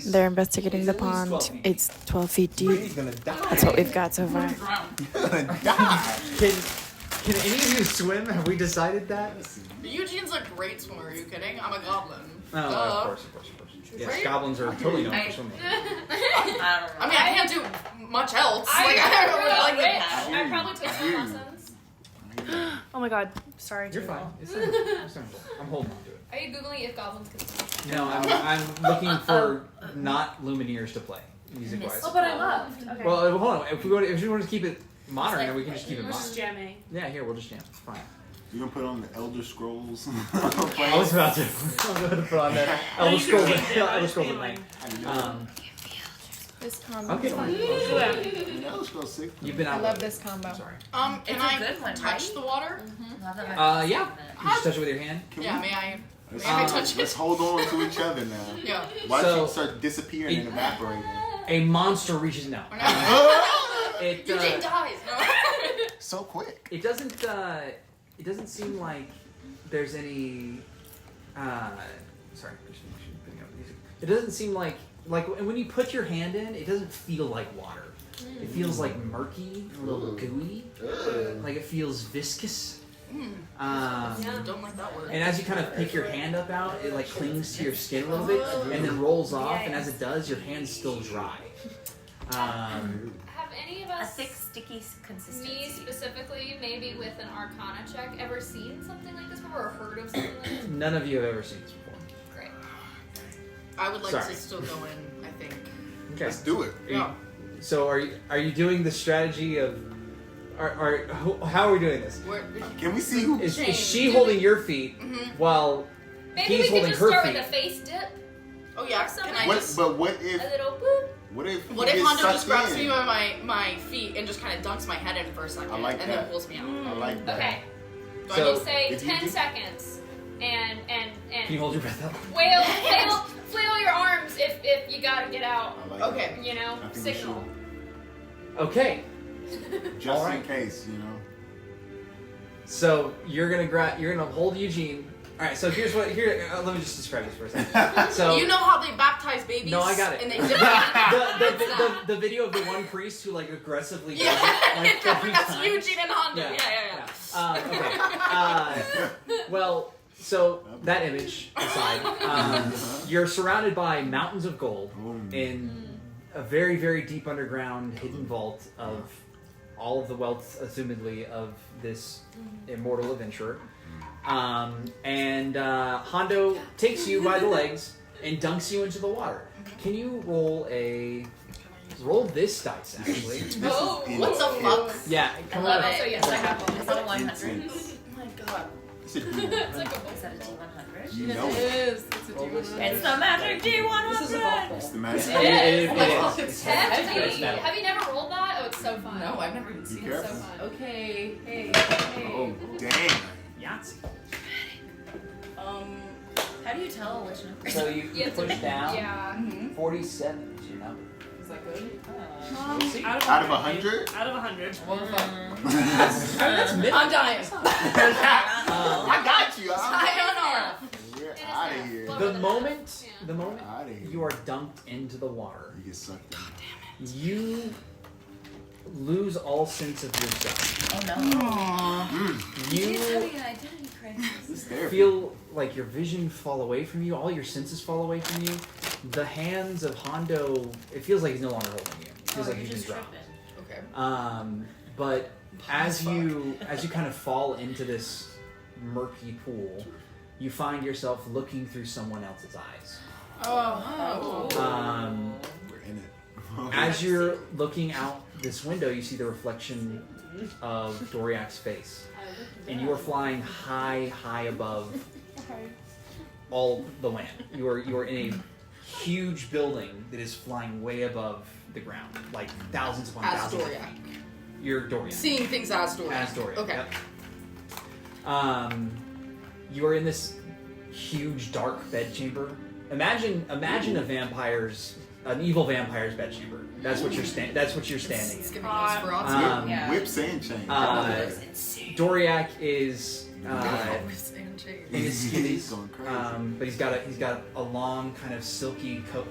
They're investigating the pond. It's 12 feet deep. He's gonna die. That's what we've got so far. Can any of you swim? Have we decided that? Eugene's a great swimmer. Are you kidding? I'm a goblin. Oh, of course. Yes, goblins are totally known for swimming. I mean, I can't do much else. I probably took some lessons. Oh my god, sorry. You're fine. It's simple. I'm holding on to it. Are you googling if goblins can swim? No, I'm looking for not Lumineers to play music-wise. Oh, but I loved. Okay. Well, hold on. If you want to keep it modern, then we can just keep it We're just modern. jamming. Yeah, here we'll just jam. It's fine. You gonna put on the Elder Scrolls? I was about to. I'm going to put on that Elder Scrolls at night. This combo. Okay, fine. Elder Scrolls 6. You've been out. I love this combo. Sorry. Can It's a I good one, touch right? the water? Yeah. You just touch it with your hand. May I? Let's, May I touch let's it? hold on to each other now. Yeah. Why So- don't you start disappearing and evaporating? A monster reaches now. It Eugene dies. So quick. it doesn't seem like there's any. Sorry, I should be putting up music. It doesn't seem like when you put your hand in, it doesn't feel like water. It feels like murky, a little gooey, like it feels viscous. Don't like that word. And as you kind of pick your hand up out, it like clings to your skin a little bit, and then rolls off. And as it does, your hand's still dry. Have any of A us, thick, sticky consistency. me specifically, maybe with an Arcana check, ever seen something like this before or heard of something like this? None of you have ever seen this before. Great. I would like Sorry. to still go in. I think. Okay. Let's do it. Yeah. So are you doing the strategy of? How are we doing this? Can we see who? Is she holding your feet while Maybe he's we holding could just her start feet? with a face dip. Oh yeah. Something. Can I What, just? but what if? A little boop. What if? What he if gets Hondo just sucked grabs in? me by my feet and just kind of dunks my head in for a second, I like and that. then pulls me out? I like that. Okay. Do So- I We'll say If you 10 do- seconds. And Can you hold your breath out? flail your arms if you gotta get out. I like Okay. that. You know, I think we signal. Okay. Just All in right. case, you know. So you're gonna hold Eugene. All right. So here's what let me just describe this for a second. So You know how they baptize babies? No, I got it. And they dip the video of the one priest who like aggressively does Yeah, it, like 30 that's times. Eugene and Hondo. Yeah. Okay. Well, so that image aside, you're surrounded by mountains of gold in a very, very deep underground hidden vault of all of the wealth, assumedly, of this immortal adventurer. And Hondo takes you by the legs and dunks you into the water. Can you roll this dice, actually? Oh, what the fuck? Yeah, come love on. it. So yes, I have one. Is it a 100? Intense. Oh my god. It's a It's good like a Is that a D100? You know it. is. It's a It's the magic D100! It's the magic. It is. It's hefty. It's metal. Have you never rolled that? Oh, it's so fun. No, I've never even Be seen It's so careful. fun. Okay. Hey. Oh, damn. Yahtzee. How do you tell which number? So you Yeah, push down. Yeah. 47 is your number. Is that good? We'll see. Out of 100? Out of 100. That's mid. I'm dying. I got you. Sayonara. We're is out now. of here. Love The it. moment Outta here. you are dunked into the water, You get sucked in. you lose all sense of yourself. Oh no. He's You having an identity crisis. This therapy. feel like your vision fall away from you, all your senses fall away from you. The hands of Hondo, it feels like he's no longer holding you. It feels like you've been dropped. Okay. But as you kind of fall into this murky pool, you find yourself looking through someone else's eyes. Oh. We're in it. As you're looking out this window, you see the reflection of Doriak's face, and you are flying high above all the land. You are in a huge building that is flying way above the ground, like thousands upon As thousands of Doriak. feet. You're Doriak. Seeing things as Doriak. As Doriak. Okay. Yep. You are in this huge dark bedchamber. Imagine an evil vampire's bedchamber. That's what you're standing It's in. giving Nosferatu. Yeah. Whips and chains. Doriak is Whips and chains. in his He's skivvies, going crazy. but he's got a long kind of silky cloak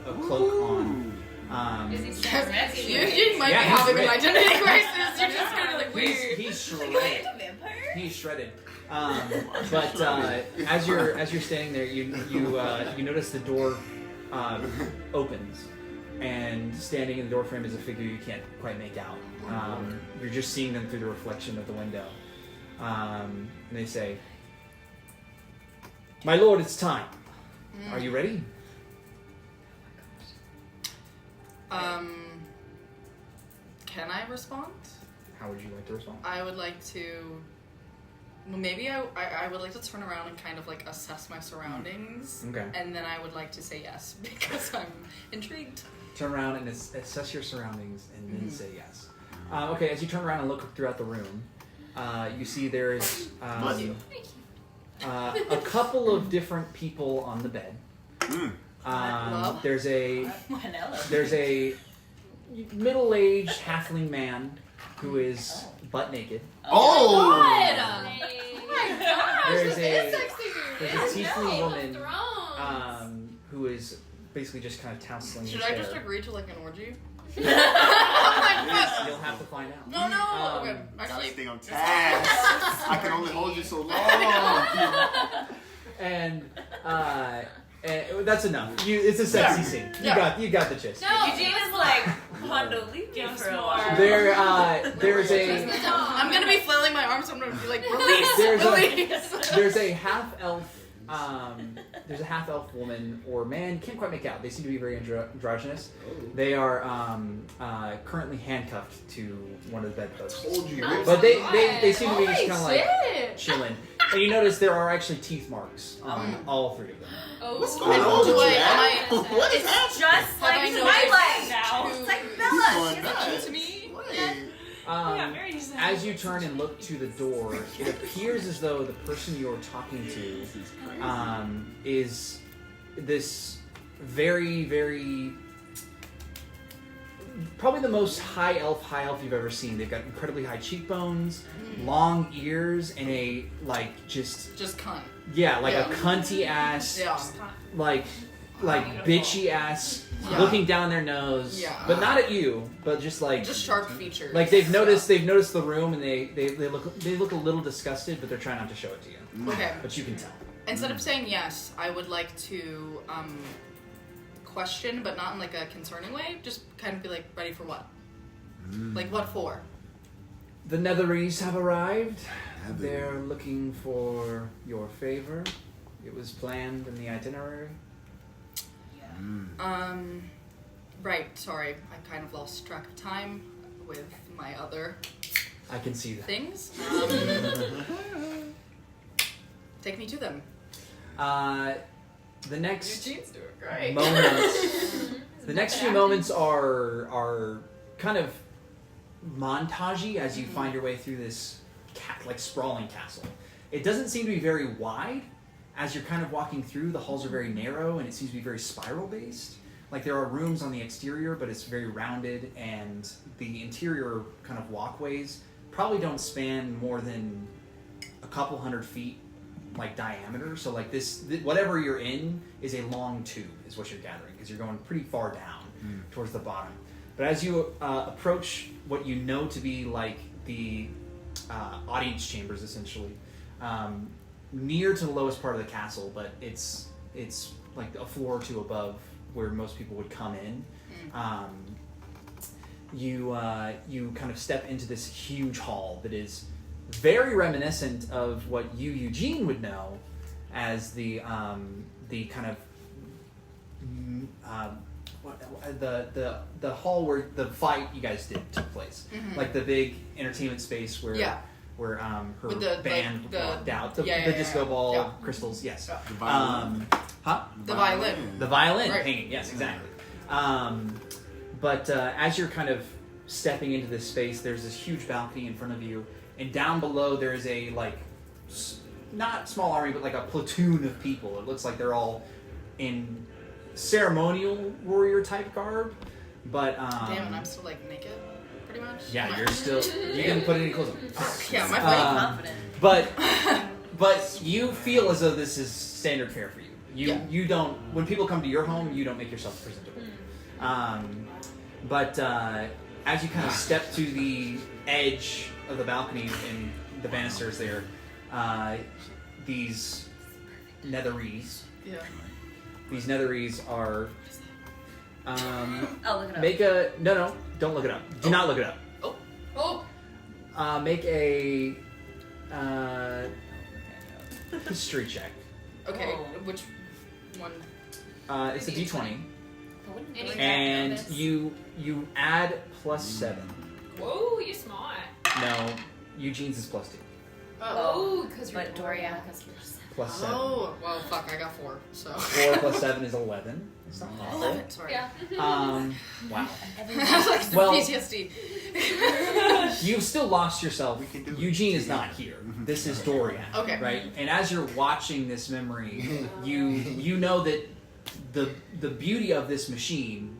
Is he staring at you? You might Yeah, be he's having an rid. identity crisis. You're just kind of like weird. He's shredded. A vampire? He's shredded. But as you're standing there, you notice the door opens, and standing in the doorframe is a figure you can't quite make out. You're just seeing them through the reflection of the window, and they say, "My lord, it's time. Are you ready?" Can I respond? How would you like to respond? I would like to. Well, maybe I would like to turn around and kind of like assess my surroundings. Okay. And then I would like to say yes because I'm intrigued. Turn around and assess your surroundings, and then say yes. Okay, as you turn around and look throughout the room, you see there is a couple of different people on the bed. There's a middle-aged halfling man who is butt naked. There's a tiefling woman who is basically just kind of tousling his Should hair. I just agree to like an orgy? You'll have to find out. No. Okay. Gotta Actually, stay on task. I can only hold you so long. And that's enough. It's a sexy scene. You got the gist. No, Eugene is like, Hondo, leave me for a while. There's a I'm gonna be flailing my arms. So I'm gonna be like, release. there's a half elf. There's a half elf woman or man. Can't quite make out. They seem to be very androgynous. They are currently handcuffed to one of the bedposts. Told you. But they seem to be just kind of like chilling. And you notice there are actually teeth marks on all three of them. What's going on with you, man? What is It's happening? just like I my noticed life now. It's like Bella. She's Going like, to me. Wait. As you turn and look to the door, it appears as though the person you're talking to is this very, very, probably the most high elf you've ever seen. They've got incredibly high cheekbones, long ears, and a just cunt. yeah, like Yeah. a cunty ass, Yeah. like bitchy ass, Yeah. looking down their nose, Yeah. but not at you, but just like Just sharp features. like they've noticed the room and they look a little disgusted, but they're trying not to show it to you. Okay. But you can tell. Instead of saying yes, I would like to question, but not in like a concerning way. Just kind of be like, ready for what? Like what for? The Netheries have arrived. They're looking for your favor. It was planned in the itinerary. Right. Sorry, I kind of lost track of time with my other I can see that. things. Take me to them. The next Eugene's doing great. moments, the next few moments are kind of montagey as you find your way through this sprawling castle. It doesn't seem to be very wide. As you're kind of walking through, the halls are very narrow and it seems to be very spiral based. Like there are rooms on the exterior, but it's very rounded, and the interior kind of walkways probably don't span more than a couple 100 feet diameter. So like whatever you're in is a long tube is what you're gathering, because you're going pretty far down towards the bottom. But as you approach what you know to be like the audience chambers, essentially, near to the lowest part of the castle, but it's like a floor or two above where most people would come in. You kind of step into this huge hall that is very reminiscent of what you, Eugene, would know as the kind of the hall where the fight you guys did took place, like the big entertainment space where her With the, band like, the- walked out, the yeah, disco ball, yeah. crystals, yes. Yeah. The violin. The violin. The violin Right. hanging, yes, exactly. But as you're kind of stepping into this space, there's this huge balcony in front of you, and down below there is a not small army, but like a platoon of people. It looks like they're all in ceremonial warrior type garb, but Damn, and I'm still like naked, pretty much. yeah, you're still. You didn't put any clothes on. Yeah, my confident. But you feel as though this is standard fare for you. You don't. When people come to your home, you don't make yourself presentable. But as you kind of step to the edge of the balcony and the banisters there, these netheries. Yeah. These netheries are. I'll look it up. Make a no, don't look it up. Do not look it up. Oh. Make a history check. Okay. Oh. Which one? It's a d20, Any and bonus? you add +7. Whoa, you smart. No, Eugene's is +2. Oh, because you're But Doria has yours. +7. Oh. Well, fuck. I got 4. So. 4 + 7 is 11. It's not awful. 11. Sorry. Yeah. Wow. I was like, Well- PTSD. You've still lost yourself. We can do it. Eugene is not here. This is Dorian. Okay. Right? And as you're watching this memory, you know that the beauty of this machine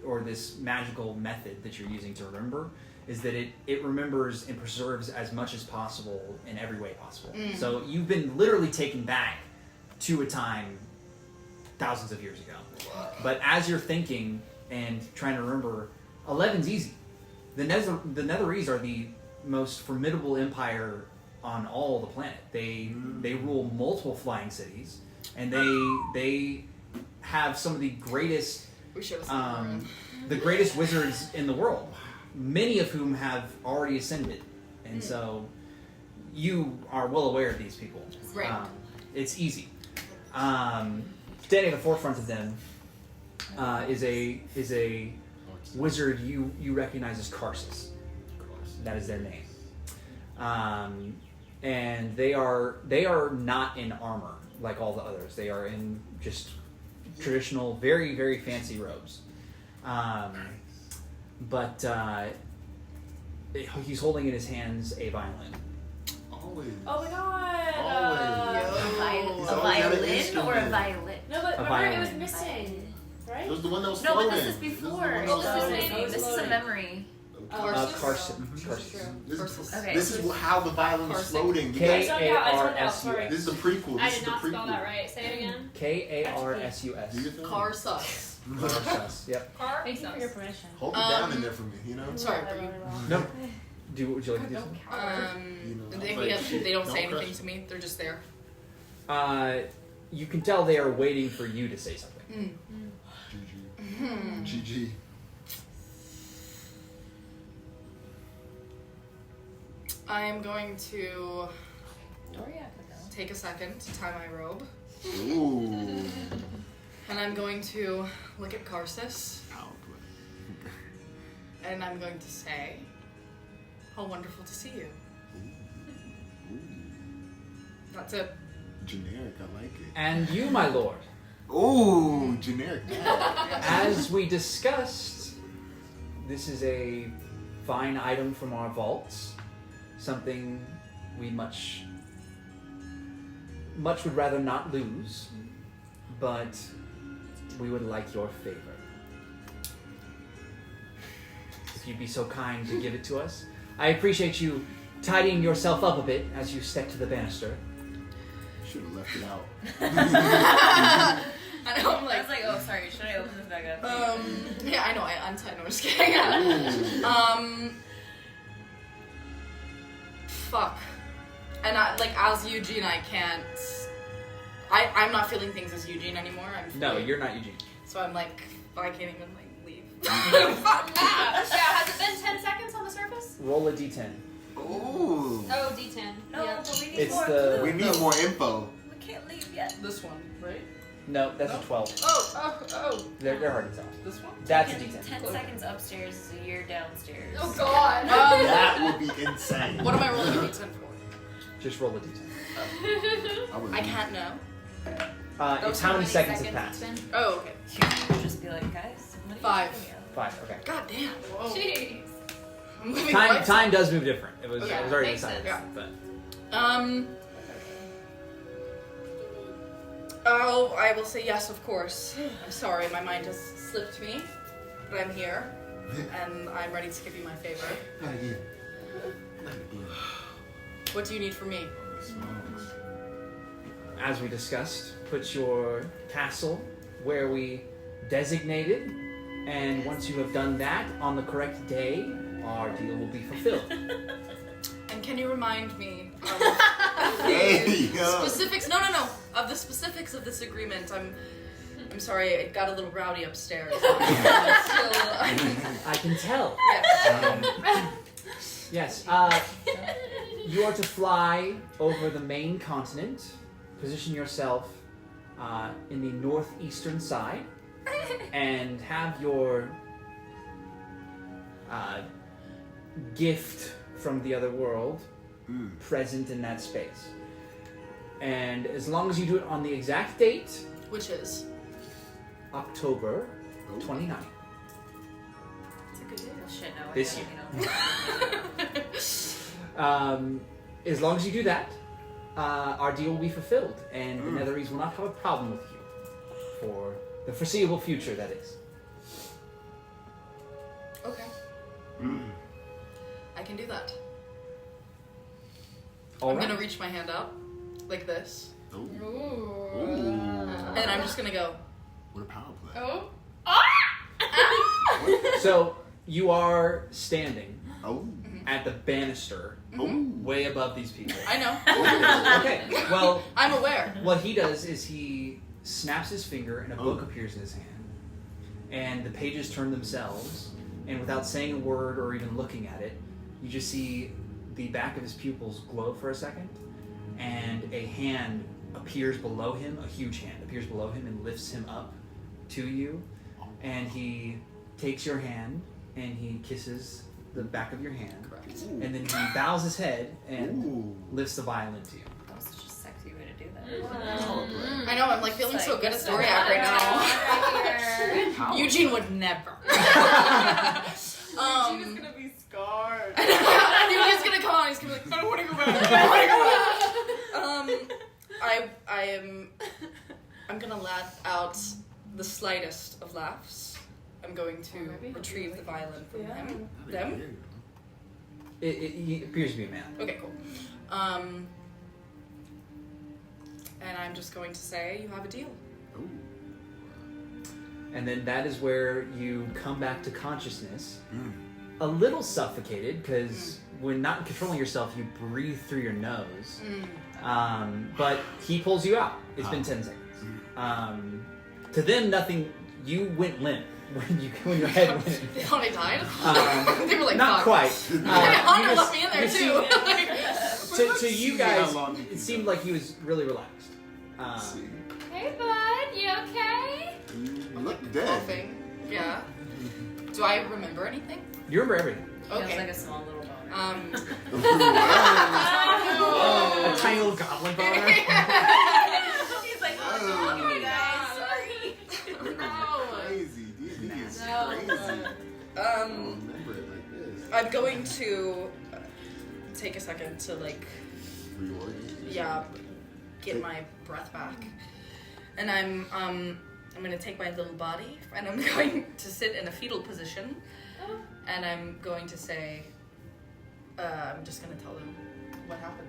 or this magical method that you're using to remember is that it remembers and preserves as much as possible in every way possible. So you've been literally taken back to a time thousands of years ago. But as you're thinking and trying to remember, 11's easy. The Netherese are the most formidable empire on all the planet. They rule multiple flying cities, and they have some of the greatest We should have seen wizards in the world, many of whom have already ascended, and so you are well aware of these people. Right. It's easy. Standing at the forefront of them is a wizard you recognize as Karsus. That is their name. And they are not in armor like all the others. They are in just traditional, very, very fancy robes. But he's holding in his hands a violin. Always. Oh my god. Always. A violin or a violet? No, but A remember it was violin. missing, right? It was the one that was No, but floating. this is before. This Oh, is the one that was this floating. is this is a memory. Carson. Okay. This is how the violin is floating. You K guys- A R S U This S. is the prequel. I This is did the not spell that prequel. right. Say it again. K-A-R-S-U-S. Do your thing. Car sucks. Carsus. Yep. Car. Thank you for your permission. Hold it down in there for me, you know? Sorry, Really, but you. really well. No. Would you like to do something? You know, They don't say don't anything crush to me. They're just there. You can tell they are waiting for you to say something. GG. I am going to Doria could know. take a second to tie my robe, Ooh. and I'm going to look at Karsus, Ow, and I'm going to say, "How wonderful to see you." Ooh. That's it. Generic, I like it. And you, my lord, Ooh, generic. as we discussed, this is a fine item from our vaults. Something we much would rather not lose, but we would like your favor. If you'd be so kind to give it to us. I appreciate you tidying yourself up a bit as you step to the banister. Should have left it out. I know. I'm I like, was like, oh sorry, should I open this back up? yeah, I know. I untied. No, I'm just kidding. Ooh. Fuck. And as Eugene, I can't. I'm not feeling things as Eugene anymore. I'm No, you're not Eugene. So I'm like, I can't even leave. Fuck that. Yeah, has it been 10 seconds on the surface? Roll a d10. Ooh. Oh, D10. No, Yeah. but we need It's more the- We clues. need more info. We can't leave yet. This one, right? No, that's a 12. Oh. They're hard to tell. This one? That's a And d10. 10 seconds upstairs is a year downstairs. Oh god. That would be insane. What am I rolling a d10 for? Just roll a d10. would I can't know. It's how many seconds have passed? Oh, okay. You would just be like, guys, what are you 5. doing here? 5, okay. God damn. Whoa. Jeez. I'm moving Time right time does move different. It was Okay. already Makes decided. sense. But Oh, I will say yes, of course. I'm sorry, my mind has slipped me, but I'm here, and I'm ready to give you my favor. Not again. Not again. What do you need from me? as we discussed, put your castle where we designated, And once you have done that on the correct day, our deal will be fulfilled. And can you remind me of Hey, the yo. specifics? No, of the specifics of this agreement. I'm sorry, it got a little rowdy upstairs. I can tell. Yes. Yes. You are to fly over the main continent, position yourself in the northeastern side, and have your gift from the other world present in that space. And as long as you do it on the exact date, Which is? October 29th. It's a good deal. Shit, no. This year. As long as you do that, our deal will be fulfilled, and the Netherese will not have a problem with you for the foreseeable future, that is. Okay. I can do that. All I'm right. gonna reach my hand out like this, Ooh. Ooh. and I'm just gonna go. What a power play. Oh. So you are standing Oh. at the banister, Mm-hmm. way above these people. I know. Okay. Well, I'm aware. what he does is he snaps his finger, and a book appears in his hand, and the pages turn themselves. And without saying a word or even looking at it, you just see the back of his pupils glow for a second, and a hand appears below him, a huge hand appears below him and lifts him up to you. And he takes your hand and he kisses the back of your hand. Correct. And then he bows his head and Ooh. lifts the violin to you. That was such a sexy way to do that. Power play. I know. I'm like feeling so good at story act right now. Power. Eugene would never. Gina's gonna be scarred. Eugene's gonna come on. He's gonna be like, I don't want to go back. I don't want to go back. I'm gonna laugh out the slightest of laughs. I'm going to retrieve the violin from him. Them. He appears to be a man. Okay, cool. And I'm just going to say, you have a deal. Ooh. And then that is where you come back to consciousness, a little suffocated, because when not controlling yourself, you breathe through your nose. But he pulls you out. It's been 10 seconds. To them, nothing. You went limp when your head went. They thought I died? They were like, Not fuck. quite. Hunter You left me in there just- too. To you How guys, long did you it seemed go? like he was really relaxed. See. Hey, bud, you okay? You look dead. Coughing. Yeah. Do I remember anything? You remember everything. Feels Okay. like a small little boner. A tiny little goblin boner. He's like, oh, Oh. my guys, sorry. Crazy. D&D is No. crazy. I don't remember it like this. I'm going to take a second to Reorient. get my breath back, and I'm gonna take my little body and I'm going to sit in a fetal position, and I'm going to say, I'm just gonna tell them what happened.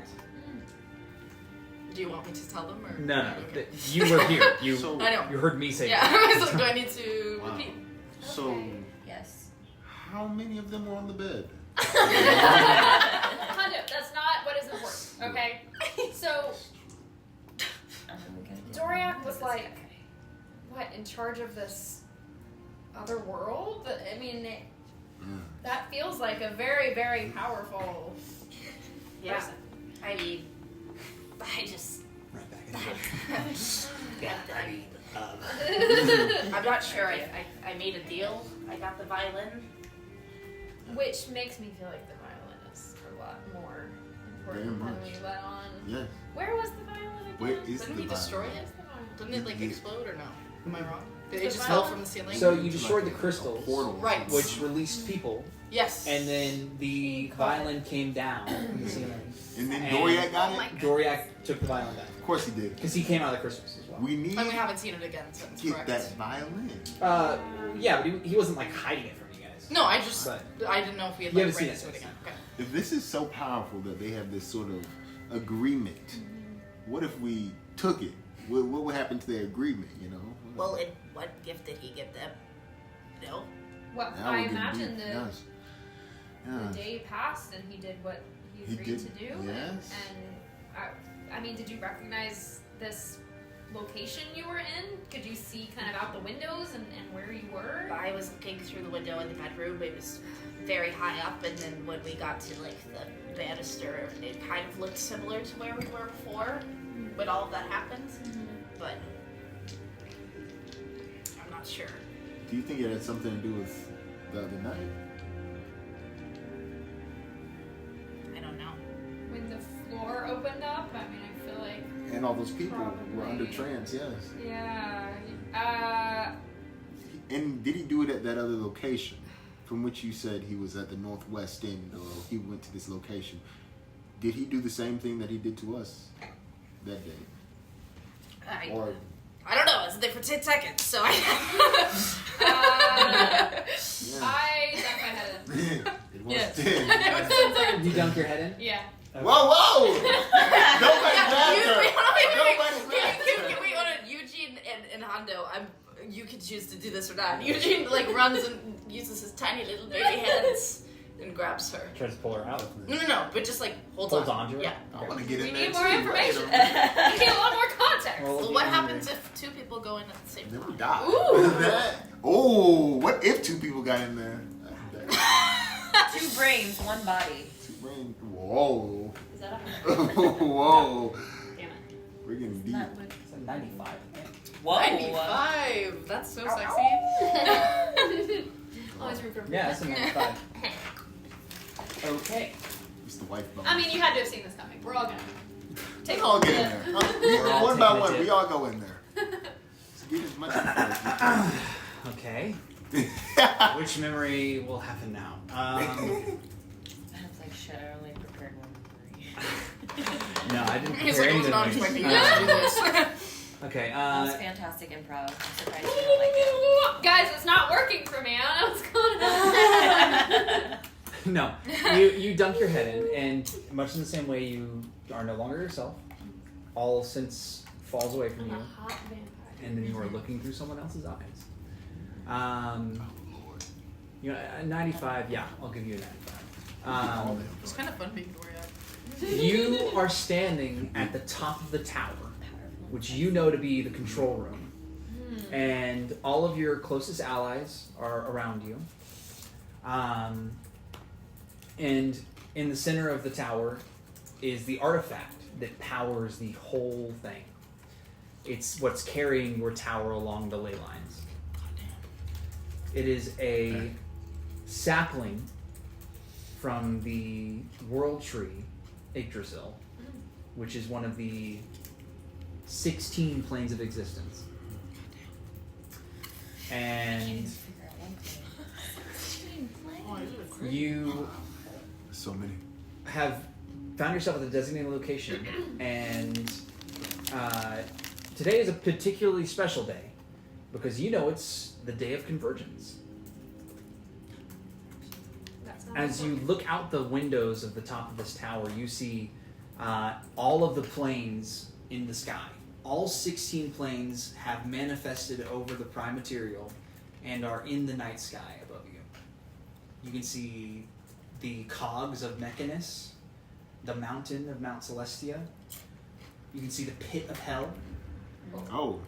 Do you want me to tell them or No, Okay. you were here. You So- I know. you heard me say Yeah. that. So do I need to Wow. repeat? So, Yes. how many of them were on the bed? Hondo, that's not what is important, okay? So, Doriak was like, what, in charge of this other world? I mean, that feels like a very, very powerful person. I mean, I just Right back in the got that. I'm not sure. I made a deal. I got the violin. Which makes me feel like the violin is a lot more important Very than we much. let on. Yes. Where was the violin again? Where is Didn't the he destroy violin? it? Didn't it like explode or no? Am I wrong? Did it The just violin? fell from the ceiling? So you destroyed the crystals, Portal. Right. which released people, Yes. and then the violin came down from the ceiling. And then And- Doriak got Oh it? my Doriak took the violin back Of course he did. because he came out of the crystals as well. We need And we haven't seen it again since, to get correct? that violin. Yeah, but he wasn't like hiding it from you guys. No, I just But- I didn't know if we had You like haven't ran seen into it it again. Okay. If this is so powerful that they have this sort of agreement, what if we took it? What would happen to their agreement, you know? Well, what gift did he give them? you know. Well, Now I we're getting imagine deep. the Yes. Yes. day passed and he did what he He agreed did, to do. yes. And I mean, did you recognize this location you were in? Could you see kind of out the windows and where you were? I was looking through the window in the bedroom. It was very high up, and then when we got to like the banister, it kind of looked similar to where we were before when all of that happened. But I'm not sure. Do you think it had something to do with the other night? I don't know. When the floor opened up, I mean, I feel like, And all those people were under Probably. trance, yes. yeah. And did he do it at that other location from which you said he was at the northwest end, or he went to this location? Did he do the same thing that he did to us that day? Or I don't know. I was there for 10 seconds, so I. yeah. I dunked my head in. It was Yes. 10. You dunk your head in? Yeah. Whoa, whoa! Nobody grabbed her. Nobody grabbed her. Can we order Eugene and Hondo? You can choose to do this or not. Eugene like runs and uses his tiny little baby hands and grabs her. Tries to pull her out. No, but just like holds Holds on. on to her? Yeah. I want to get We in need there more too. information. Later. We need a lot more context. Well, Well, what happens if 2 people go in at the same Then we time? die. Ooh. Oh, what if 2 people got in there? 2 brains, 1 body. 2 brain. Whoa. Is that a Whoa. Damn it. We're getting deep. Not good. It's a 95. Whoa. 95. That's so sexy. Always root for Yeah, it's a improvement. 95. Okay. It's the wife bone. I mean, you had to have seen this coming. We're all gonna take we all get in the- there. We're all One by taking a one, dip. we all go in there. So get as much as Okay. you can. Which memory will happen now? I was like, shit, I only prepared 1 for 3. No, I didn't He's prepare like, I was any not memories. expecting you to do this. Okay, That was fantastic improv. I'm surprised you didn't like it. Guys, it's not working for me. I don't know what's going on. no. You dunk your head in, and much in the same way you are no longer yourself. All sense falls away from I'm you, a hot vampire. and then you are looking through someone else's eyes. You know, a 95, yeah, I'll give you a 95. It's kind of fun being Dorian. You are standing at the top of the tower, which you know to be the control room. And all of your closest allies are around you. And in the center of the tower is the artifact that powers the whole thing. It's what's carrying your tower along the ley lines. It is a sapling from the world tree, Yggdrasil, which is one of the 16 planes of existence. And you So many. have found yourself at the designated location, and today is a particularly special day because you know it's the day of convergence. That's not As you look out the windows of the top of this tower, you see all of the planes in the sky. All 16 planes have manifested over the prime material and are in the night sky above you. You can see the cogs of Mechanus, the mountain of Mount Celestia. You can see the pit of hell. Oh.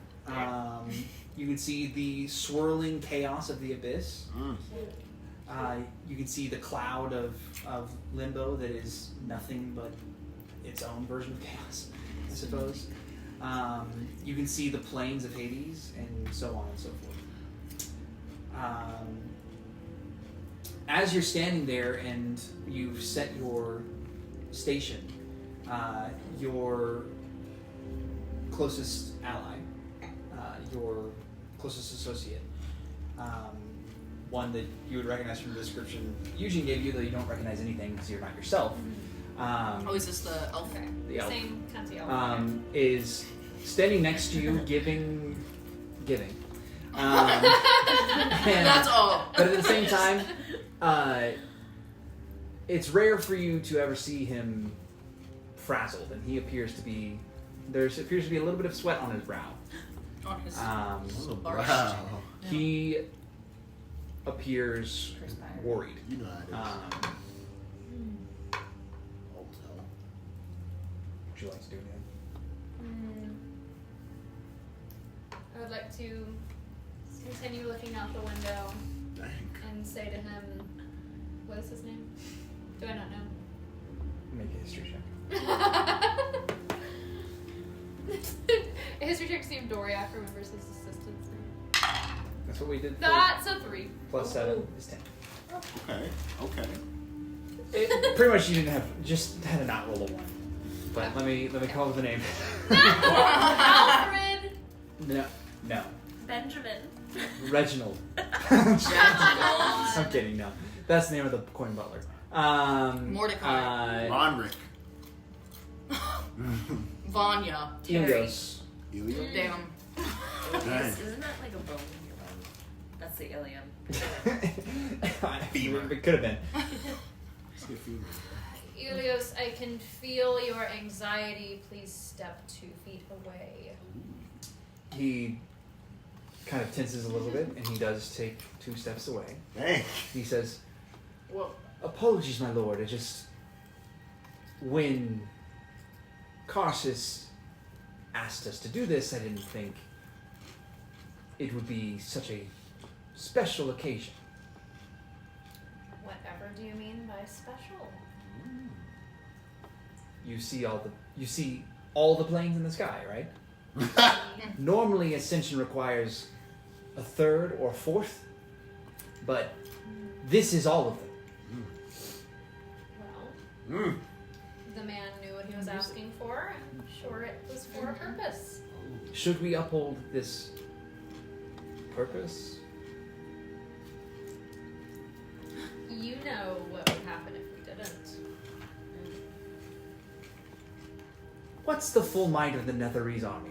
You can see the swirling chaos of the abyss. Mm. You can see the cloud of limbo that is nothing but its own version of chaos, I suppose. You can see the plains of Hades, and so on and so forth. As you're standing there and you've set your station, your closest ally, your closest associate, one that you would recognize from the description Eugene gave you, though you don't recognize anything because you're not yourself. Oh, is this the elf? The elf. Same kind of deal. Is standing next to you, giving. And- That's all. But at the same time, it's rare for you to ever see him frazzled, and he appears to be. There appears to be a little bit of sweat on his brow. On his Um, barge. Wow. He appears worried. You know how it is. Hotel. Would you like to do anything? I would like to continue looking out the window Dang. and say to him, what is his name? Do I not know? Make a history check. A history check to see if Doriak remembers his assistant's name. That's what we did. For That's a 3. plus 7 is 10. Okay. It, pretty much you didn't have, just had to not roll a 1. But let me come up with a name. Alfred! No. Benjamin. Reginald. I'm kidding, no. That's the name of the coin butler. Mordecai. Ronrick. Vanya. Ilios. Ilya? Damn. Dang. Isn't that like a bone in your bone? That's the ilium. Femur. It could have been. Let's get femur. Ilios, I can feel your anxiety. Please step 2 feet away. He kind of tenses a little bit, and he does take 2 steps away. Dang. He says, Whoa. apologies, my lord. When Karsus asked us to do this, I didn't think it would be such a special occasion. Whatever do you mean by special? You see all the planes in the sky, right? Normally, ascension requires a 3rd or 4th, but this is all of them. Well, the man knew what he was asking for. I'm sure it was for a purpose. Should we uphold this purpose? You know what would happen if we didn't. What's the full might of the Netherese army?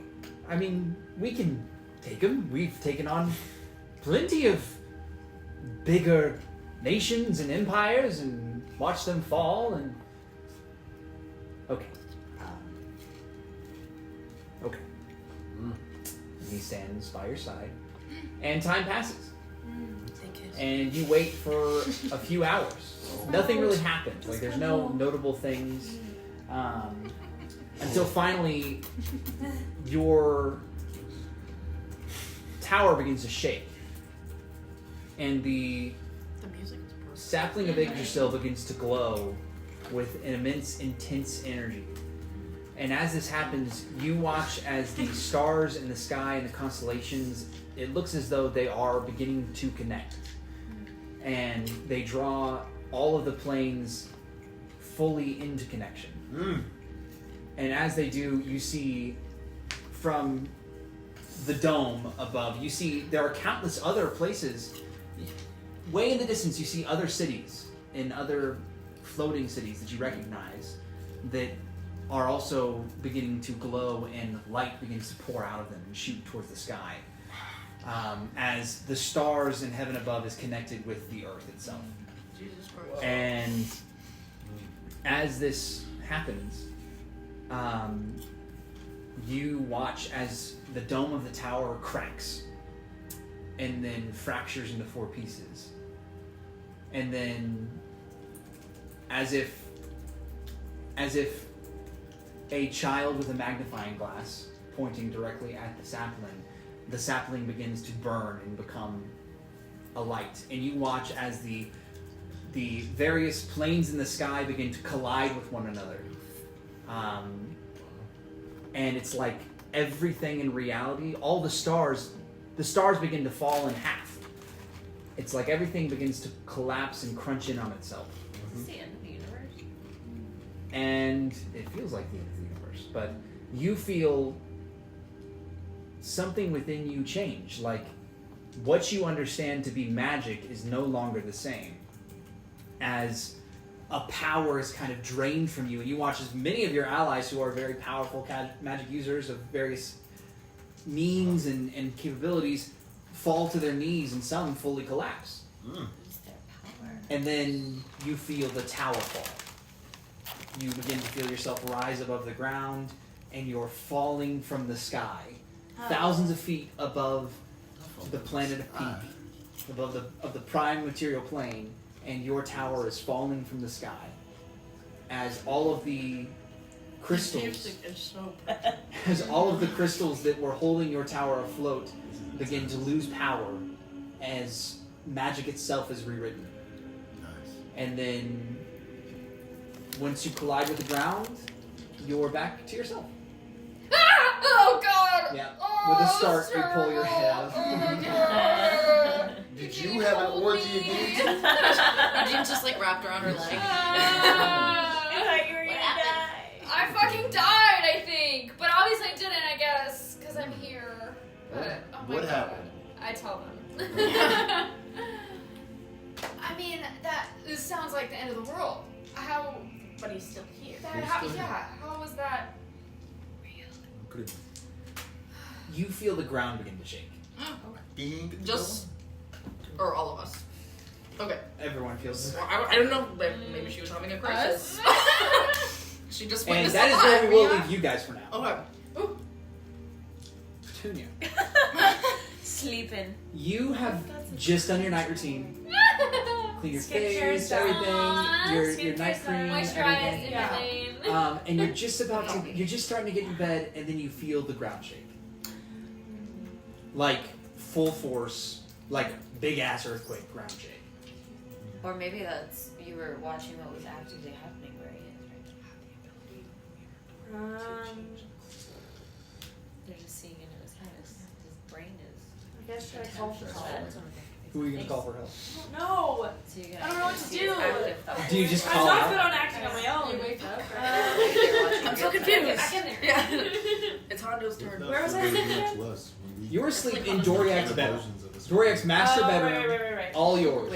I mean, we can take them. We've taken on plenty of bigger nations and empires and watched them fall and... Okay. Okay. He stands by your side, and time passes. And you wait for a few hours. Nothing really happens. Like, there's no notable things. Until finally, your tower begins to shake. And the music is perfect. sapling of Yggdrasil begins to glow with an immense, intense energy. And as this happens, you watch as the stars in the sky and the constellations, it looks as though they are beginning to connect. And they draw all of the planes fully into connection. And as they do, you see from the dome above, you see there are countless other places. Way in the distance, you see other cities and other floating cities that you recognize that are also beginning to glow, and light begins to pour out of them and shoot towards the sky. As the stars in heaven above is connected with the earth itself. Jesus Christ. And as this happens, you watch as the dome of the tower cracks and then fractures into 4 pieces. And then, as if a child with a magnifying glass pointing directly at the sapling begins to burn and become a light. And you watch as the various planes in the sky begin to collide with one another. And it's like everything in reality, all the stars begin to fall in half. It's like everything begins to collapse and crunch in on itself. Is this the end of the universe? And it feels like the end of the universe, but you feel something within you change. Like, what you understand to be magic is no longer the same. As a power is kind of drained from you, and you watch as many of your allies who are very powerful magic users of various means and capabilities fall to their knees, and some fully collapse. Is there power? And then you feel the tower fall. You begin to feel yourself rise above the ground, and you're falling from the sky, thousands of feet above the planet of Peep. of the prime material plane, and your tower is falling from the sky. As all of the crystals, so bad. as all of the crystals that were holding your tower afloat begin to lose power, as magic itself is rewritten. Nice. And then, once you collide with the ground, you're back to yourself. Ah! Oh god! Yeah. Oh, With a start, you pull your head out. Oh, god. Did you have an orgy again? Nadine just like wrapped around her leg. I thought you were What gonna happened? die. I fucking died, I think. But obviously I didn't, I guess, because I'm here. But, oh my What god. happened? I tell them. I mean, this sounds like the end of the world. How, But he's still here. how was that? Could've You feel the ground begin to shake. been Just, or all of us. Okay. Everyone feels. Well, I don't know. Maybe she was having a crisis. She just And witnessed that a is where lot. we will leave you guys for now. Okay. Petunia, Sleeping. you have just done your night routine. Clean your Skincare's face, done. everything, your Skincare's night cream, done. Moisturized everything. and Yeah. everything. And you're just about to, you're just starting to get in bed, and then you feel the ground shake. Like full force, like big ass earthquake ground shake. Or maybe that's you were watching what was actually happening where he is right They're just seeing it as kind of his brain is. I guess should I call for help? Who are you gonna call for help? No. So you I don't know what to do. Do you just I'm call not out? good on acting on my own. You wake up. I'm so confused. Back in there. Yeah. It's Hondo's turn. Where was I again? You were asleep in Doriak's bed. Doriak's master Oh, bedroom, right. all yours.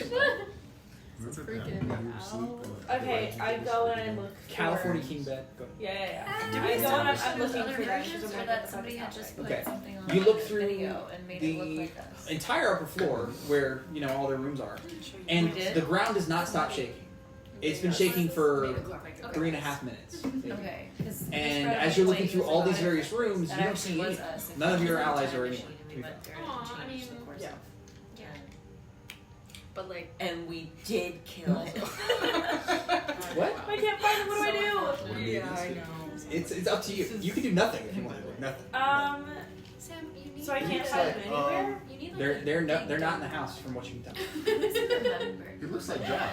Okay, I go and I look. California king bed. Go. Yeah. Did I we go and establish I'm those looking other for them. versions, because I'm or like, that what the somebody fuck had is just happening? put Okay. something on You look the through video and made it look the like us? entire upper floor where all their rooms are, and We did? the ground does not stop shaking. It's been shaking for Made it look like it. 3.5 minutes. maybe. Okay. 'cause And this as you're looking point through was all these about various rooms, that you don't actually see was any. us. If None of we your used the allies time are machine anywhere. and we went there and Aw, I changed mean, the course yeah. of- But like, And we did kill it. What? I can't find them. What do I yeah, I know. It's up to you. You can do nothing if you want to do nothing. do? Sam, you need So I can't find them anywhere. You need They're not in the house from what you can tell. It looks like Josh.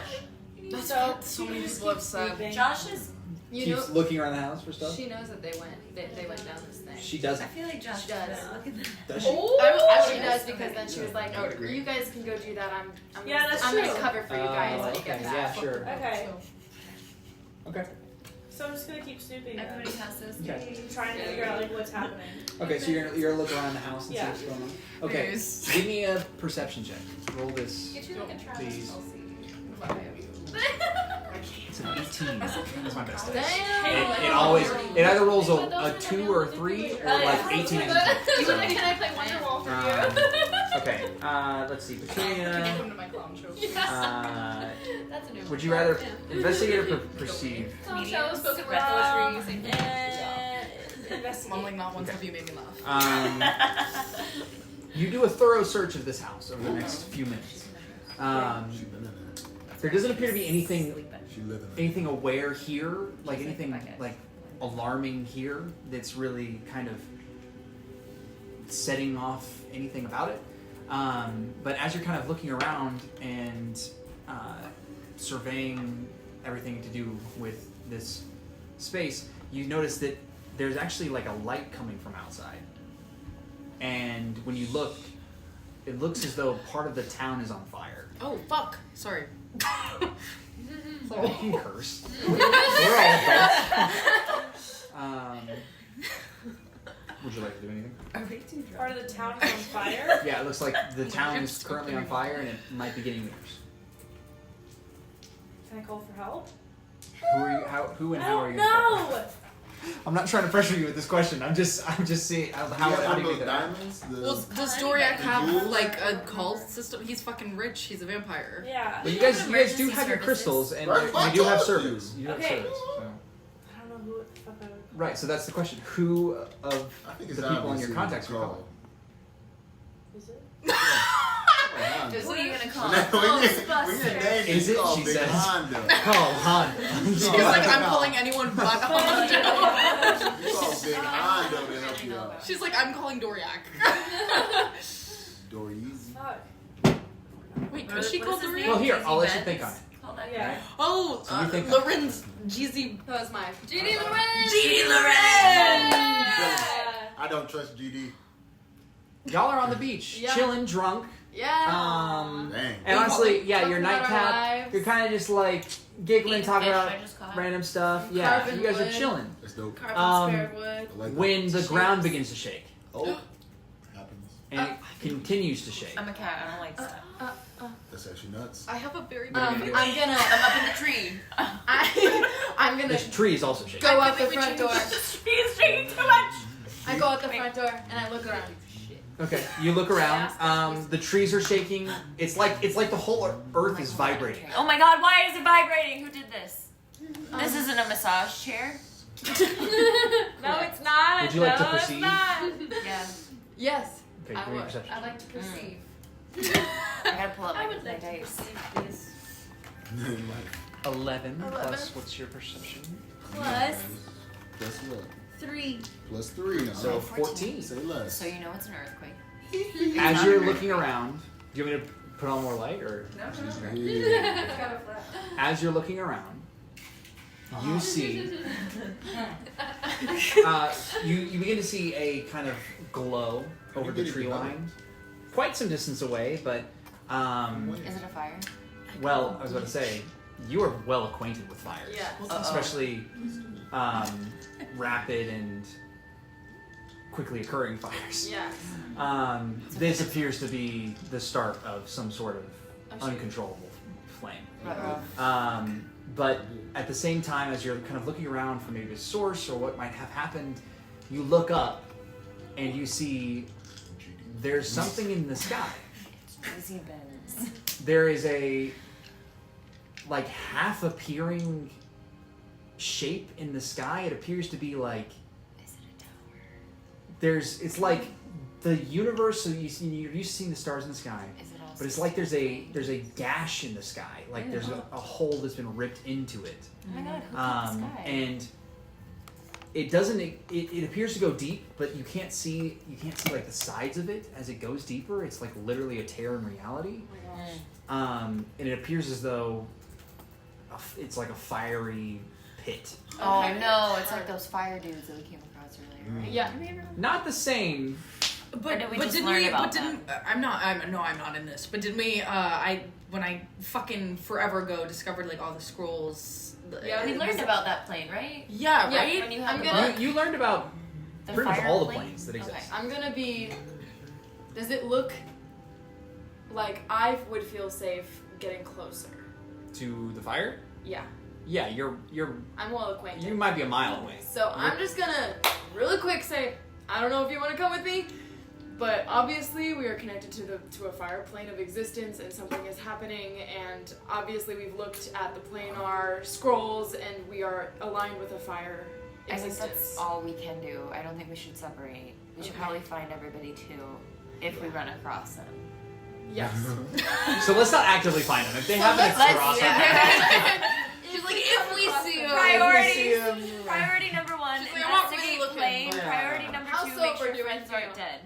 That's So what so many people have said. Josh is. You Keeps know, looking around the house for stuff. she knows that they went down this thing. She I doesn't. feel like Josh She does. Look at that. Does she? She does because then she was like, I would agree. "You guys can go do that. I'm Yeah, that's I'm true. gonna cover for you guys when you okay, get back." yeah, sure. Okay. Okay. So I'm just gonna keep snooping. then. Everybody has those. Okay. Trying to figure out like what's happening. Okay, so you're looking around the house and Yeah. see what's going on. Okay, Yes. give me a perception check. Roll this. Get you like a trap. Please. I'll see. It's an 18. That's my best dice. Damn. It always it either rolls a 2 or a 3 or like 18 and a 10. So, Can I play Wonderwall for you? okay, let's see. Can you Petunia, come to my clown show? That's a new one. would you rather investigate or perceive? Clown show, spoken word Um, poetry, same thing. I'm Investigate. like, not once have you made me laugh. You do a thorough search of this house over the next few minutes. There doesn't appear to be anything aware here, like anything like alarming here that's really kind of setting off anything about it. But as you're kind of looking around and surveying everything to do with this space, you notice that there's actually like a light coming from outside. And when you look, it looks as though part of the town is on fire. Oh, fuck. Sorry. You can curse. We're all adults. Would you like to do anything? Are we too drunk? Part of the town is on fire. Yeah, it looks like the town is currently on fire and it might be getting worse. Can I call for help? Who and I how are don't you gonna call? know. I'm not trying to pressure you with this question. I'm just seeing how do you those do that? diamonds? Well, does Doriak have like a call system? He's fucking rich. He's a vampire. Yeah. But you guys do Emergency have your services. crystals and Right, you I do have told servants. you. You do have Okay. servants. So. I don't know who the fuck I would call. Right, so that's the question. Who of I think the it's people in obvious your who contacts you are call. calling? Is it? Hondo. Who are you gonna call? When your name Is it? called She Big says. Hondo. Oh, hon. She's like, I'm calling anyone but Hondo. You call Big Hondo to help you out. She's like, I'm calling Doriak. Dories. Fuck. Wait, could she call What's his Doriak? name? Well, here, Easy I'll let you bets. think on it. Call that Yeah. guy. Oh, So you think- Lorenz Jeezy. That was mine. GD Lorenz! GD Lorenz! I don't trust GD. Y'all are on the beach, Yeah. chilling, drunk. Yeah. Dang. And honestly, yeah, Talking your about our nightcap, lives. you're kind of just like giggling, Eating talking fish about I just caught. random stuff. Yeah, Carving you guys are wood. chilling. That's dope. Carving spare wood. I like When the Shakes. ground begins to shake, that. Oh. Happens. and it continues to shake. I'm a cat. I don't like stuff. That's actually nuts. I have a very big Um, video. I'm gonna. I'm up in the tree. I'm gonna The tree is also shaking. go out the front door. He's shaking too much. I go out the front door and I look around. Okay, you look around. The trees are shaking. It's like the whole earth is vibrating. Oh my god, why is it vibrating? Who did this? This isn't a massage chair. No, it's not. Would you like to No, proceed? It's not. Yeah. Yes. Okay, I give me a would. perception. I like to perceive. I gotta pull up my dice. 11 plus what's your perception? Plus Plus what? 3. Plus 3. Now. So 14. Say less. So you know it's an earthquake. As you're looking around, do you want me to put on more light, or Yeah. as you're looking around, you see you begin to see a kind of glow over the tree line, quite some distance away. But Is it a fire? well, I was about to say you are well acquainted with fires, Yes. especially rapid and quickly occurring fires. Yes. This appears to be the start of some sort of Oh, shit. uncontrollable flame. Uh-oh. But at the same time, as you're kind of looking around for maybe a source or what might have happened, you look up and you see there's something in the sky. Easy Benz. There is a like half appearing shape in the sky. It appears to be like Is it a tower? it's like the universe. So you're used to seeing the stars in the sky. Is it also But it's like there's a gash in the sky, like there's a hole that's been ripped into it, Oh my god, who cut the sky? and it doesn't. It appears to go deep, but you can't see like the sides of it as it goes deeper. It's like literally a tear in reality, and it appears as though it's like a fiery pit. Oh Okay. no, it's like those fire dudes that we came across earlier, right? Yeah. Not the same. Or did we just didn't learn we? about But didn't I'm not in this. But didn't we? When I fucking forever ago discovered like all the scrolls. Yeah, we learned about that plane, right? Yeah, Yeah, right. When you I'm have gonna- the You learned about The pretty much fire all the plane? planes that exist. Okay. I'm gonna be. Does it look like I would feel safe getting closer? To the fire? Yeah. Yeah, you're I'm well acquainted. you might be a mile away. So I'm just gonna really quick say, I don't know if you want to come with me, but obviously we are connected to a fire plane of existence, and something is happening. And obviously we've looked at the planar scrolls, and we are aligned with a fire I think existence. that's all we can do. I don't think we should separate. We should Okay. probably find everybody too, if we run across them. Yes. So let's not actively find them. If they happen to let's- cross yeah. She's like, if we see him. Priorities. Priority number 1, She's like, I'm not really investigate looking plane. for it. Priority number How 2, make sober sure do you friends feel? aren't dead.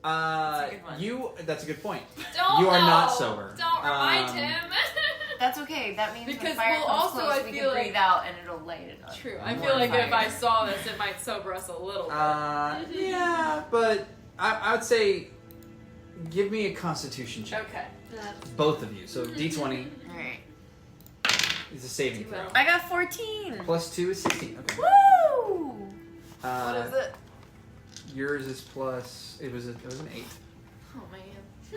That's a good one. That's a good point. Don't You are know. not sober. Don't remind Um, him. That's okay. That means Because, when fire well, comes also, close, I we feel can like- breathe out and it'll light it up. True. I More feel like if fire. I saw this, it might sober us a little bit. Yeah, but I would say give me a Constitution check, Okay. both of you. So D20 Alright. is a saving throw. I got 14. Plus 2 is 16. Okay. Woo! What is it? Yours is plus. It was an 8. Oh man.